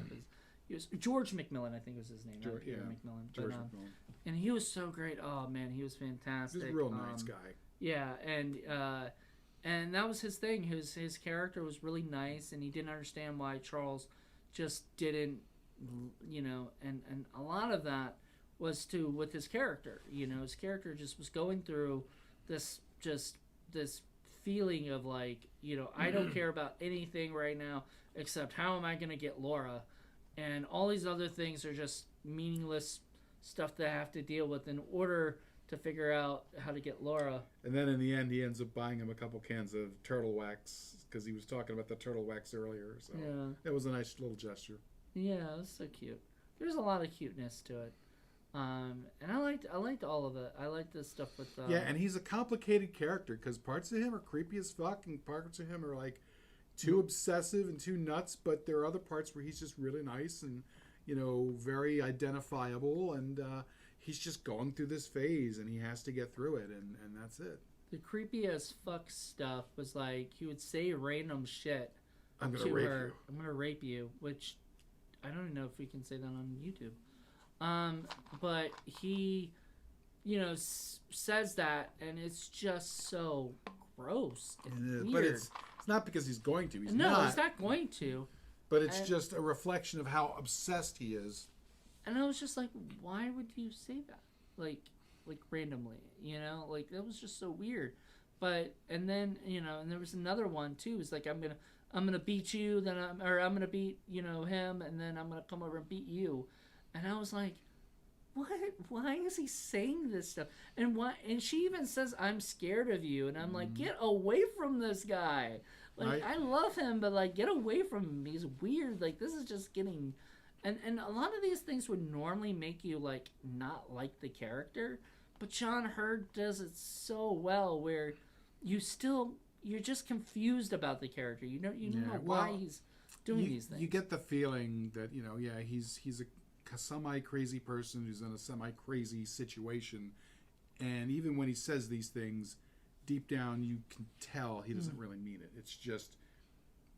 He was George McMillan, I think was his name. George McMillan. George McMillan. And he was so great. Oh man, he was fantastic. He's a real nice guy. Yeah, and that was his thing. His character was really nice, and he didn't understand why Charles just didn't, and a lot of that was with his character. His character just was going through this feeling of like, I don't care about anything right now except how am I going to get Laura, and all these other things are just meaningless stuff that I have to deal with in order to figure out how to get Laura. And then in the end, he ends up buying him a couple cans of turtle wax because he was talking about the turtle wax earlier. So it was a nice little gesture. Yeah, it was so cute. There's a lot of cuteness to it. And I liked all of it. I liked this stuff with and he's a complicated character because parts of him are creepy as fuck and parts of him are like too obsessive and too nuts, but there are other parts where he's just really nice and very identifiable, and he's just going through this phase and he has to get through it, and that's it. The creepy as fuck stuff was like he would say random shit. I'm gonna rape you. I'm gonna rape you, which I don't even know if we can say that on YouTube. But he, says that, and it's just so gross and weird. But it's not because he's going to. He's not going to. But it's just a reflection of how obsessed he is. And I was just like, why would you say that? Like randomly, Like, that was just so weird. But, and then, and there was another one, too. It's like, I'm gonna beat you, I'm gonna beat, him, and then I'm gonna come over and beat you. And I was like, what? Why is he saying this stuff? And why? And she even says, I'm scared of you. And I'm like, get away from this guy. Like, I love him, but, like, get away from him. He's weird. Like, this is just getting... And a lot of these things would normally make you, like, not like the character. But John Hurd does it so well where you're just confused about the character. You don't know why he's doing these things. You get the feeling that, he's a semi-crazy person who's in a semi-crazy situation. And even when he says these things... deep down, you can tell he doesn't really mean it. It's just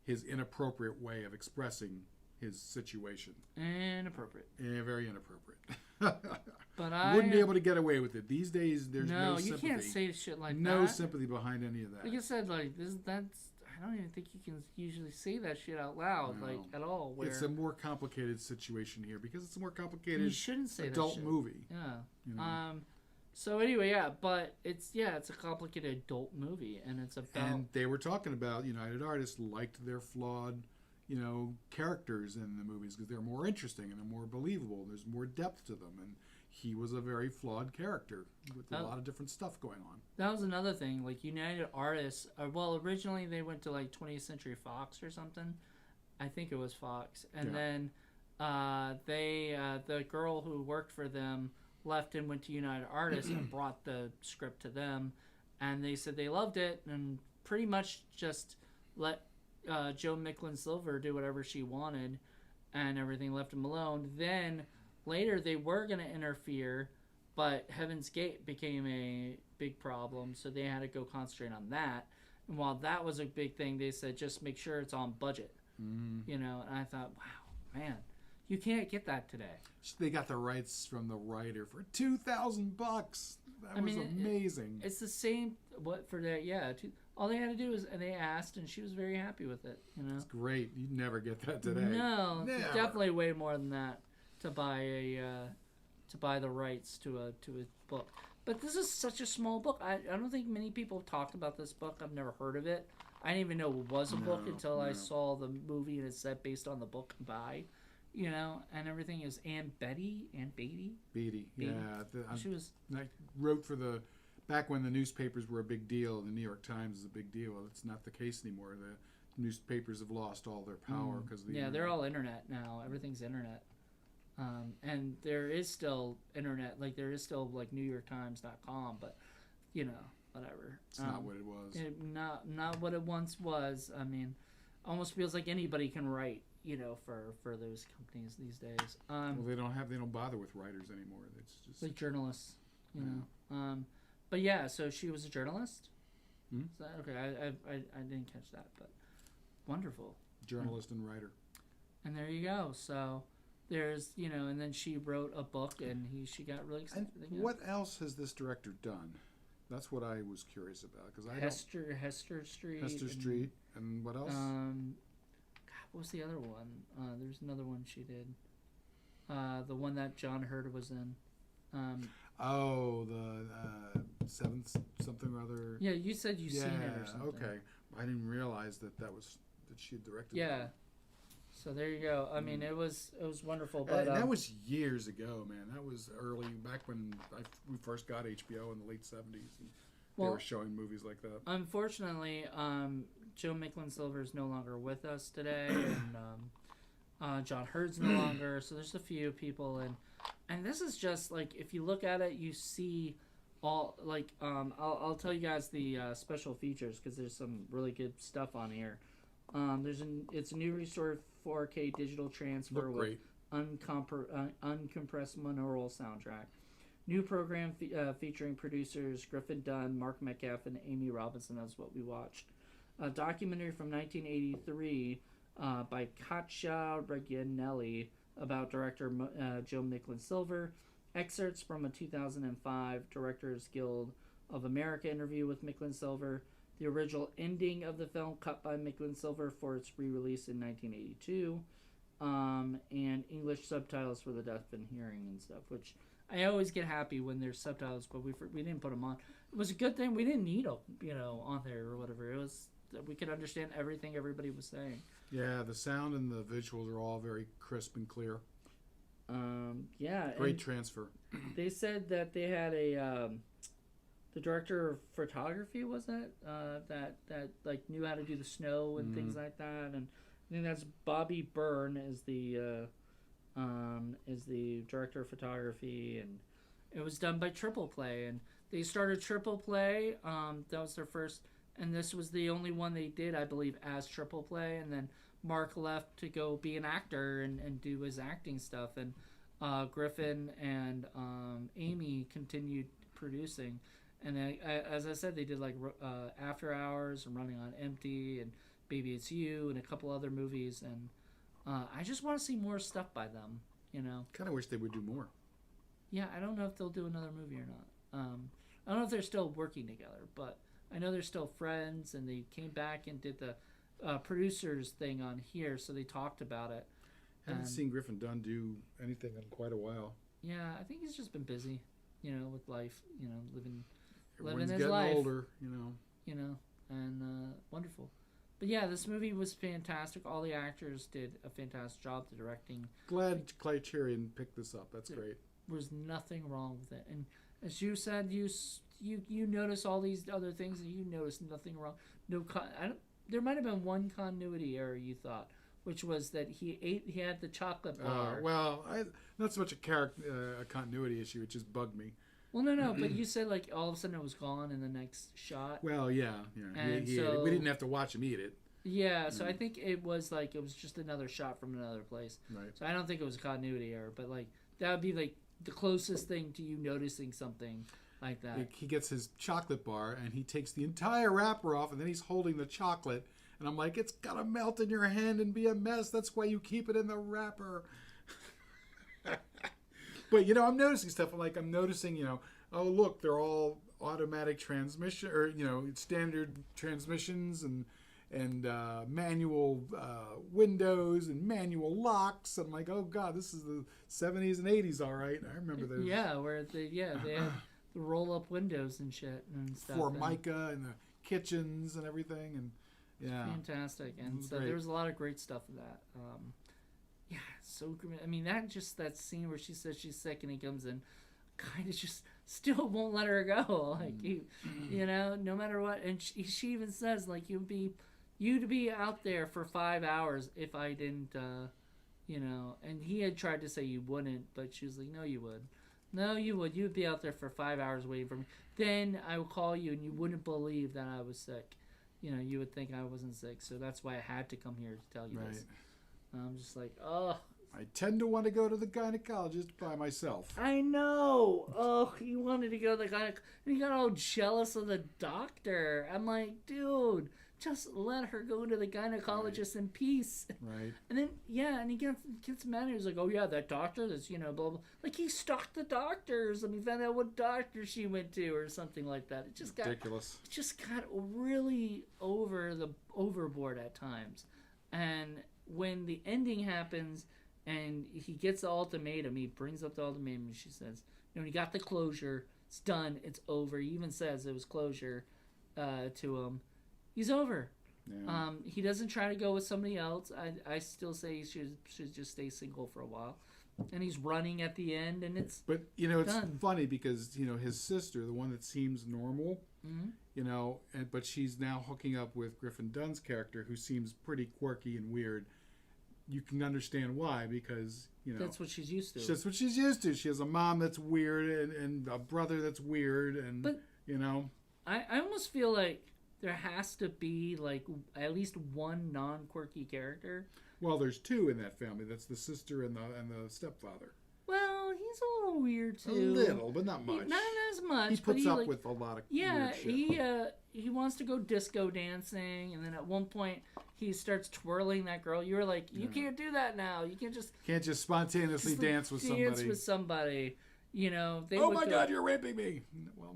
his inappropriate way of expressing his situation. Inappropriate. Yeah, very inappropriate. But I wouldn't be able to get away with it. These days, there's no sympathy. No, you can't say shit like that. No sympathy behind any of that. Like I said, I don't even think you can usually say that shit out loud, at all. It's a more complicated situation here because it's a more complicated you shouldn't say adult that shit. movie. Yeah. So anyway, but it's a complicated adult movie, and it's about. And they were talking about United Artists liked their flawed, characters in the movies because they're more interesting and they're more believable. There's more depth to them, and he was a very flawed character with a lot of different stuff going on. That was another thing. Like United Artists, originally they went to like 20th Century Fox or something. I think it was Fox, and then the girl who worked for them left and went to United Artists and brought the script to them, and they said they loved it and pretty much just let Joan Micklin Silver do whatever she wanted, and everything, left him alone. Then later they were going to interfere, but Heaven's Gate became a big problem, so they had to go concentrate on that. And while that was a big thing, they said just make sure it's on budget. You know, and I thought, wow, man, you can't get that today. They got the rights from the writer for $2,000. That was amazing. It's the same. What for that? Yeah. All they had to do is, and they asked, and she was very happy with it. You know, it's great. You'd never get that today. No, definitely way more than that to buy the rights to a book. But this is such a small book. I don't think many people have talked about this book. I've never heard of it. I didn't even know it was a book until I saw the movie, and it said based on the book by, you know, and everything. Is Ann Beatty? Beatty, yeah. She was. I wrote for back when the newspapers were a big deal. The New York Times is a big deal. It's not the case anymore. The newspapers have lost all their power because of the internet. They're all internet now. Everything's internet. And there is still internet, like there is still like NewYorkTimes.com, but you know, whatever. It's not what it was. Not what it once was. I mean, almost feels like anybody can write, you know, for those companies these days. Well, they don't bother with writers anymore. It's just like journalists, you know. But yeah, so she was a journalist. Is that, okay, I didn't catch that, but wonderful. Journalist and writer. And there you go. So. There's, you know, and then she wrote a book, and she got really excited. And what else has this director done? That's what I was curious about, because Hester Street. Hester Street, and what else? God, what was the other one? There's another one she did. The one that John Hurd was in. The seventh something or other. Yeah, you said you've seen it or something. Okay, I didn't realize that she had directed. Yeah. That. So there you go. I mean, it was wonderful. But that was years ago, man. That was early, back when we first got HBO in the late 70s. And they were showing movies like that. Unfortunately, Joan Micklin Silver is no longer with us today, and John Hurd's no longer. So there's a few people, and this is just like, if you look at it, you see all like I'll tell you guys the special features, because there's some really good stuff on here. It's a new restored 4K digital transfer with uncompressed monaural soundtrack. New program featuring producers Griffin Dunn, Mark Metcalf, and Amy Robinson. That's what we watched. A documentary from 1983 by Katja Reginelli about director Joan Micklin Silver. Excerpts from a 2005 Directors Guild of America interview with Micklin Silver. The original ending of the film cut by Micklin Silver for its re-release in 1982, and English subtitles for the deaf and hearing and stuff, which I always get happy when there's subtitles, but we didn't put them on. It was a good thing we didn't need them, you know, on there or whatever. It was that we could understand everything everybody was saying. Yeah, the sound and the visuals are all very crisp and clear. Yeah, great transfer. They said that they had the director of photography, was it? That like knew how to do the snow and things like that, and I think that's Bobby Byrne is the director of photography, and it was done by Triple Play, and they started Triple Play. That was their first, and this was the only one they did, I believe, as Triple Play, and then Mark left to go be an actor and do his acting stuff, and Griffin and Amy continued producing. And as I said, they did like After Hours and Running on Empty and Baby It's You and a couple other movies. And I just want to see more stuff by them, you know. Kind of wish they would do more. Yeah, I don't know if they'll do another movie or not. I don't know if they're still working together, but I know they're still friends, and they came back and did the producers thing on here, so they talked about it. Haven't seen Griffin Dunn do anything in quite a while. Yeah, I think he's just been busy, you know, with life, you know, living Everyone's his getting life. older, you know. And wonderful. But yeah, this movie was fantastic. All the actors did a fantastic job. The directing. Glad Clay Cherian picked this up. That's great. There was nothing wrong with it. And as you said, you notice all these other things, and you notice nothing wrong. There might have been one continuity error you thought, which was that he had the chocolate bar. Not so much a continuity issue. It just bugged me. Well, no, but you said like all of a sudden it was gone in the next shot. Well, yeah. And we didn't have to watch him eat it. Yeah, so I think it was just another shot from another place. Right. So I don't think it was a continuity error, but like that would be like the closest thing to you noticing something like that. He gets his chocolate bar and he takes the entire wrapper off, and then he's holding the chocolate, and I'm like, it's gonna melt in your hand and be a mess. That's why you keep it in the wrapper. But I'm noticing stuff. I'm noticing, oh look, they're all automatic transmission, or standard transmissions, and manual windows and manual locks. I'm like, oh god, this is the 70s and 80s, all right. I remember those. Yeah, where they had the roll-up windows and shit and stuff. Formica and the kitchens and everything, and yeah, fantastic. And so there was a lot of great stuff in that. Yeah, so I mean, that scene where she says she's sick and he comes in, kind of just still won't let her go. Like no matter what. And she even says like you'd be out there for 5 hours if I didn't, And he had tried to say you wouldn't, but she was like, no, you would. No, you would. You would be out there for 5 hours waiting for me. Then I would call you and you wouldn't believe that I was sick. You would think I wasn't sick. So that's why I had to come here to tell you this. I'm just like, oh. I tend to want to go to the gynecologist by myself. I know. Oh, he wanted to go to the gynecologist. And he got all jealous of the doctor. I'm like, dude, just let her go to the gynecologist in peace. Right. And then, and he gets mad. He's like, oh, yeah, that doctor that's, blah, blah. Like, he stalked the doctors. I mean, found out what doctor she went to or something like that. It just ridiculous. It just got really overboard at times. And when the ending happens and he gets the ultimatum, he brings up the ultimatum and she says, he got the closure, it's done, it's over. He even says it was closure to him. He's over. Yeah. He doesn't try to go with somebody else. I still say he should just stay single for a while. And he's running at the end, and it's it's done. Funny because his sister, the one that seems normal, but she's now hooking up with Griffin Dunn's character, who seems pretty quirky and weird. You can understand why, because that's what she's used to. That's what she's used to. She has a mom that's weird and a brother that's weird, and I almost feel like there has to be like at least one non-quirky character. Well, there's two in that family. That's the sister and the stepfather. Well, he's a little weird too. A little, but not much. Not as much. He puts up with a lot of weird shit. He wants to go disco dancing, and then at one point he starts twirling that girl. You were like, you can't do that now. You can't just spontaneously dance with somebody. Dance with somebody. Oh my God, you're raping me.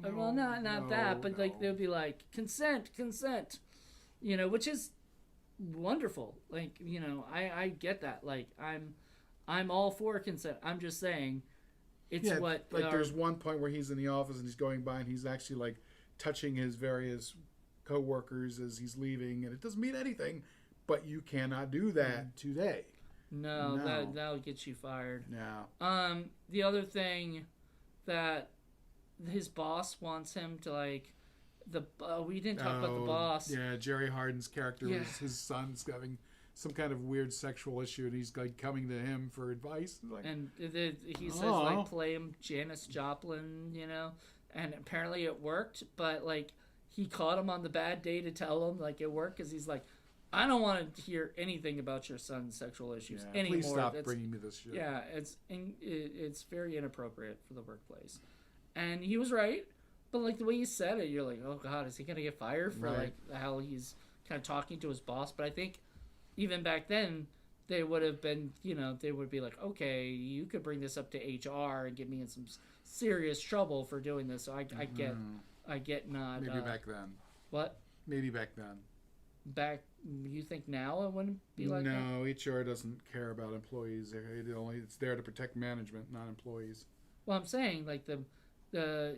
Well, not that, but like they'll be like, consent, which is wonderful. Like, I get that. Like, I'm all for consent. I'm just saying, it's there's one point where he's in the office and he's going by and he's actually like touching his various co-workers as he's leaving, and it doesn't mean anything, but you cannot do that today. No. That'll get you fired. Yeah. The other thing that his boss wants him to like, we didn't talk about the boss. Yeah, Jerry Harden's character was his son's having some kind of weird sexual issue, and he's like coming to him for advice. Like, and he says like play him Janis Joplin, and apparently it worked, but like he caught him on the bad day to tell him like it worked, because he's like, I don't want to hear anything about your son's sexual issues anymore. Please stop bringing me this shit. Yeah, it's very inappropriate for the workplace, and he was right. But like the way you said it, you're like, oh God, is he gonna get fired for like how he's kind of talking to his boss? But I think even back then they would have been, they would be like, okay, you could bring this up to HR and get me in some serious trouble for doing this. So I get not. Maybe back then. What? Maybe back then. You think now it wouldn't be like that? No, HR doesn't care about employees. It's there to protect management, not employees. Well, I'm saying like the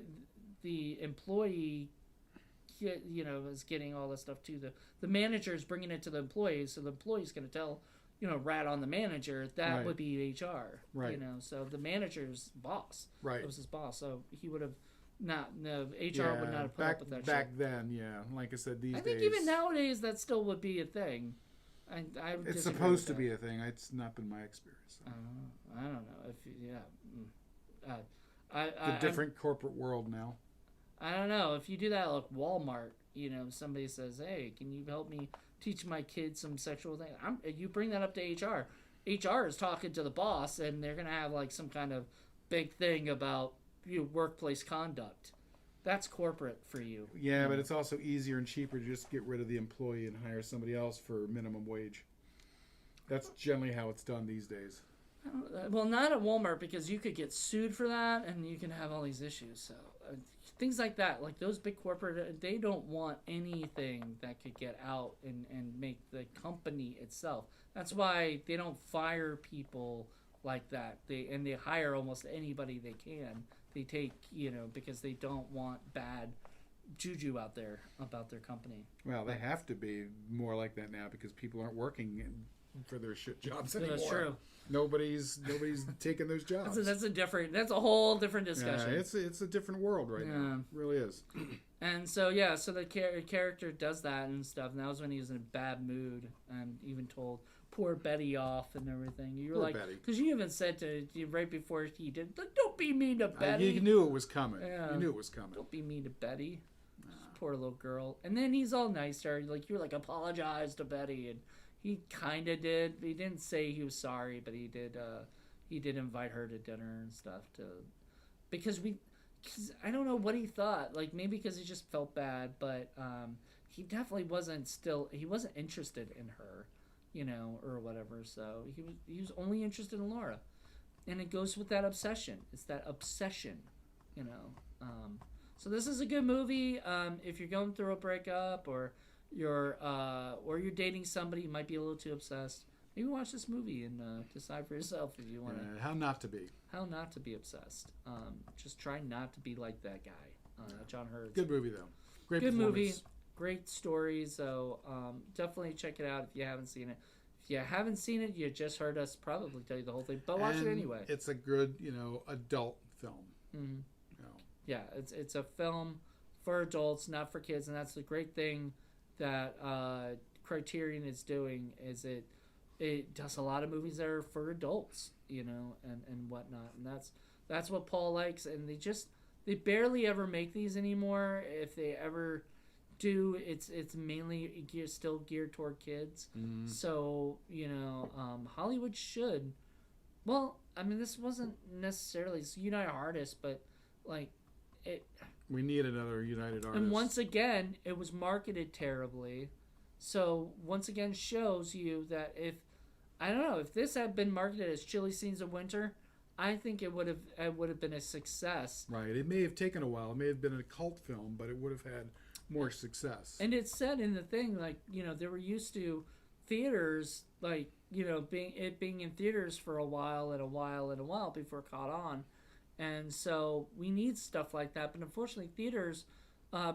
employee, is getting all this stuff too. The manager is bringing it to the employees, so the employee's going to tell, rat on the manager. That would be HR. Right. So the manager's boss. Right. It was his boss, so he would have not. No, HR would not have put up with that. Back shit. then, yeah. Like I said, these days. I think even nowadays that still would be a thing. It's supposed to be a thing. It's not been my experience. So. I don't know the different corporate world now. I don't know. If you do that like Walmart, somebody says, hey, can you help me teach my kids some sexual thing. You bring that up to HR. HR is talking to the boss, and they're gonna have like some kind of big thing about workplace conduct. That's corporate for you. Yeah, but it's also easier and cheaper to just get rid of the employee and hire somebody else for minimum wage. That's generally how it's done these days. Well, not at Walmart, because you could get sued for that, and you can have all these issues. So things like that, like those big corporate, they don't want anything that could get out and make the company itself. That's why they don't fire people like that. They hire almost anybody they can. They take, because they don't want bad juju out there about their company. Well, they have to be more like that now because people aren't working for their shit jobs anymore. That's true. Nobody's taking those jobs. That's a whole different discussion. Yeah, it's a different world right now. It really is. And so so the character does that and stuff, and that was when he was in a bad mood and even told poor Betty off and everything. You were poor like, because you even said to right before he did, like, don't be mean to Betty. You knew it was coming. Yeah. You knew it was coming. Don't be mean to Betty. Poor little girl. And then he's all nice to her. Like, you were like, apologize to Betty, and he kind of did. He didn't say he was sorry, but he did. He did invite her to dinner and stuff because I don't know what he thought. Like, maybe because he just felt bad, but he definitely wasn't interested in her, or whatever. So he was only interested in Laura, and it goes with that obsession. It's that obsession, So this is a good movie. If you're going through a breakup or you're dating somebody, you might be a little too obsessed. Maybe watch this movie and decide for yourself if you want to. How not to be. How not to be obsessed. Just try not to be like that guy. John Hurt. Good movie though. Great good movie. Great story. So definitely check it out if you haven't seen it. If you haven't seen it, you just heard us probably tell you the whole thing, but watch it anyway. It's a good, adult film. Mm-hmm. Yeah, it's a film for adults, not for kids, and that's the great thing that Criterion is doing. Is it does a lot of movies that are for adults, and whatnot, and that's what Paul likes. And they barely ever make these anymore. If they ever do, it's mainly still geared toward kids. Mm-hmm. So Hollywood should. Well, I mean, this wasn't necessarily United Artists, but like. We need another United Artists. And once again, it was marketed terribly. So once again shows you that if this had been marketed as Chilly Scenes of Winter, I think it would have been a success. Right. It may have taken a while. It may have been a cult film, but it would have had more success. And it said in the thing, like, they were used to theaters, like, being in theaters for a while before it caught on. And so we need stuff like that. But unfortunately, theaters,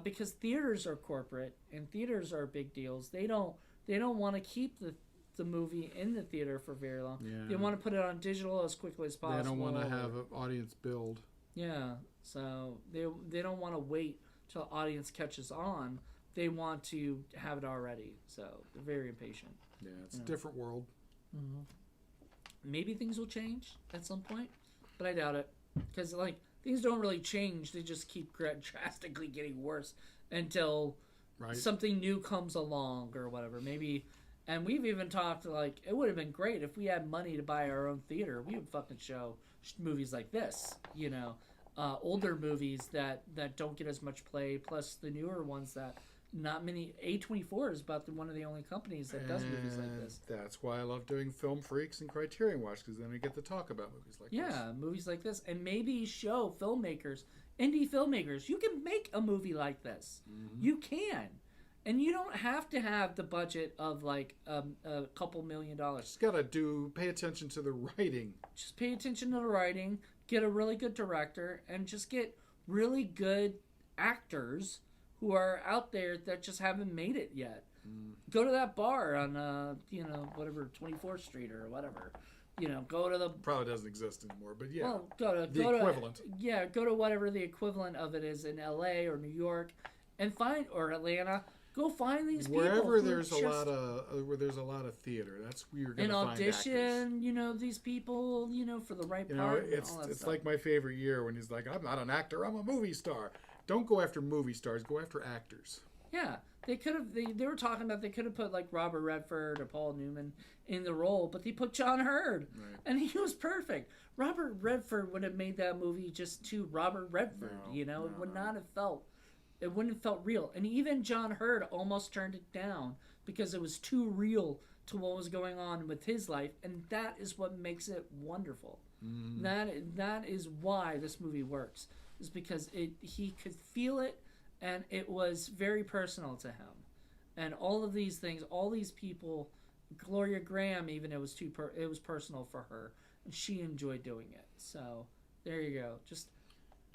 because theaters are corporate and theaters are big deals, they don't want to keep the movie in the theater for very long. Yeah. They want to put it on digital as quickly as possible. They don't want to have an audience build. Yeah. So they don't want to wait till the audience catches on. They want to have it already. So they're very impatient. Yeah, it's a different world. Mm-hmm. Maybe things will change at some point, but I doubt it. Because, like, things don't really change. They just keep drastically getting worse until something new comes along or whatever. Maybe, and we've even talked, like, it would have been great if we had money to buy our own theater. We would fucking show movies like this, older movies that don't get as much play, plus the newer ones that not many. A24 is about one of the only companies that does movies like this. That's why I love doing Film Freaks and Criterion Watch, because then I get to talk about movies like this. Yeah, movies like this, and maybe show filmmakers, indie filmmakers, you can make a movie like this. Mm-hmm. You can, and you don't have to have the budget of like a couple $1 million. Just gotta pay attention to the writing. Just pay attention to the writing. Get a really good director, and just get really good actors who are out there that just haven't made it yet. Go to that bar on, whatever, 24th Street or whatever. Go to the... Probably doesn't exist anymore, but yeah. Well, go equivalent. Go to whatever the equivalent of it is in L.A. or New York and or Atlanta. Go find these people. Wherever there's a lot of theater, that's where you're going to find actors. And audition, these people, for the right part. It's like my favorite year when he's like, I'm not an actor, I'm a movie star. Don't go after movie stars, go after actors. Yeah, they could have. They were talking about they could have put like Robert Redford or Paul Newman in the role, but they put John Hurd, and he was perfect. Robert Redford would have made that movie just too Robert Redford. It would not have felt. It wouldn't have felt real. And even John Hurd almost turned it down because it was too real to what was going on with his life, and that is what makes it wonderful. That is why this movie works. Is because he could feel it, and it was very personal to him. And all of these things, all these people, Gloria Graham, even it was it was personal for her, and she enjoyed doing it. So there you go. Just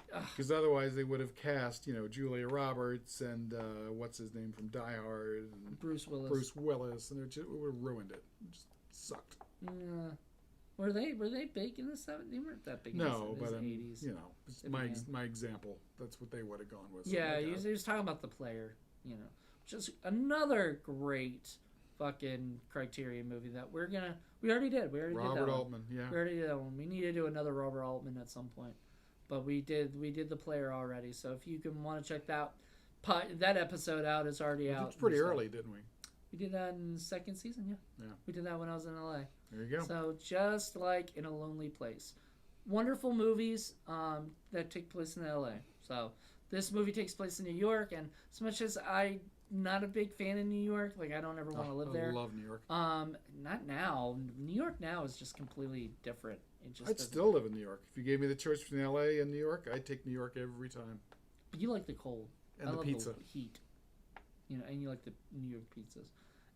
because otherwise they would have cast, Julia Roberts and what's his name from Die Hard, and Bruce Willis, and it would have ruined it. It just sucked. Yeah. Were they big in the 70s? They weren't that big in the 80s. My example. That's what they would have gone with. Yeah, he was talking about The Player, Just another great fucking Criterion movie that we already did. We already did that Robert Altman, yeah. We already did that one. We need to do another Robert Altman at some point. But we did The Player already. So if you want to check that episode out, it's already out. It's pretty early, didn't we? We did that in the second season, yeah. We did that when I was in LA. There you go. So just like In a Lonely Place. Wonderful movies that take place in LA. So this movie takes place in New York, and as much as I'm not a big fan of New York, like I don't ever want to live there. I love New York. Not now. New York now is just completely different. I'd still live in New York. If you gave me the choice between LA and New York, I'd take New York every time. But you like the cold. And I the love pizza. The heat. And you like the New York pizzas.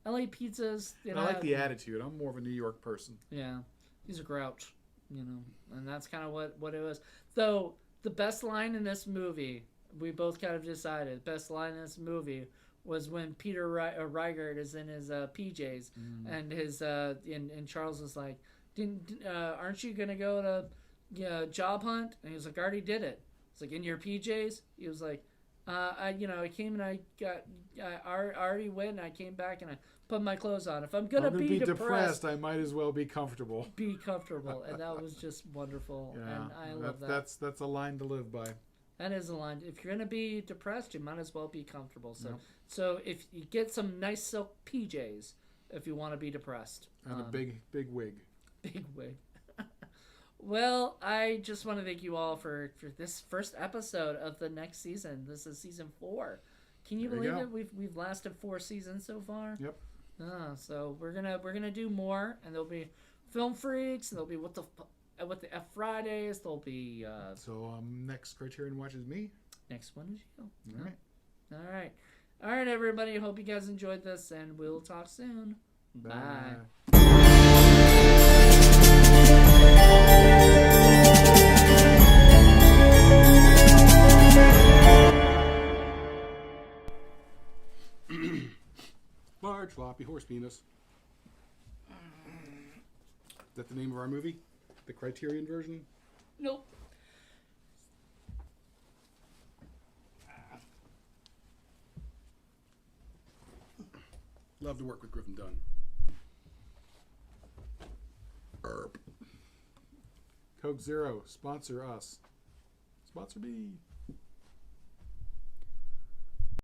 LA pizzas. I like the attitude. I'm more of a New York person. Yeah. He's a grouch, and that's kind of what it was. Though the best line in this movie, we both kind of decided, best line in this movie was when Peter Reigert is in his PJs, and his and Charles is like, aren't you gonna go to job hunt? And he was like, I already did it. It's like, in your PJs? He was like, I came and I already went, and I came back and I put my clothes on. If I'm gonna be depressed, I might as well be comfortable. Be comfortable, and that was just wonderful. Yeah, and I love that. That's a line to live by. That is a line. If you're gonna be depressed, you might as well be comfortable. So if you get some nice silk PJs, if you want to be depressed, and a big wig. Big wig. Well, I just want to thank you all for this first episode of the next season. This is season 4. Can you believe it? We've lasted 4 seasons so far. Yep. So we're gonna do more, and there'll be Film Freaks, and there'll be what the F Fridays. There'll be next Criterion Watch is me. Next one is you. All right. All right, everybody. Hope you guys enjoyed this, and we'll talk soon. Bye. Large floppy horse penis. Is that the name of our movie? The Criterion version? Nope. Love to work with Griffin Dunn. Coke Zero, sponsor us. Sponsor me.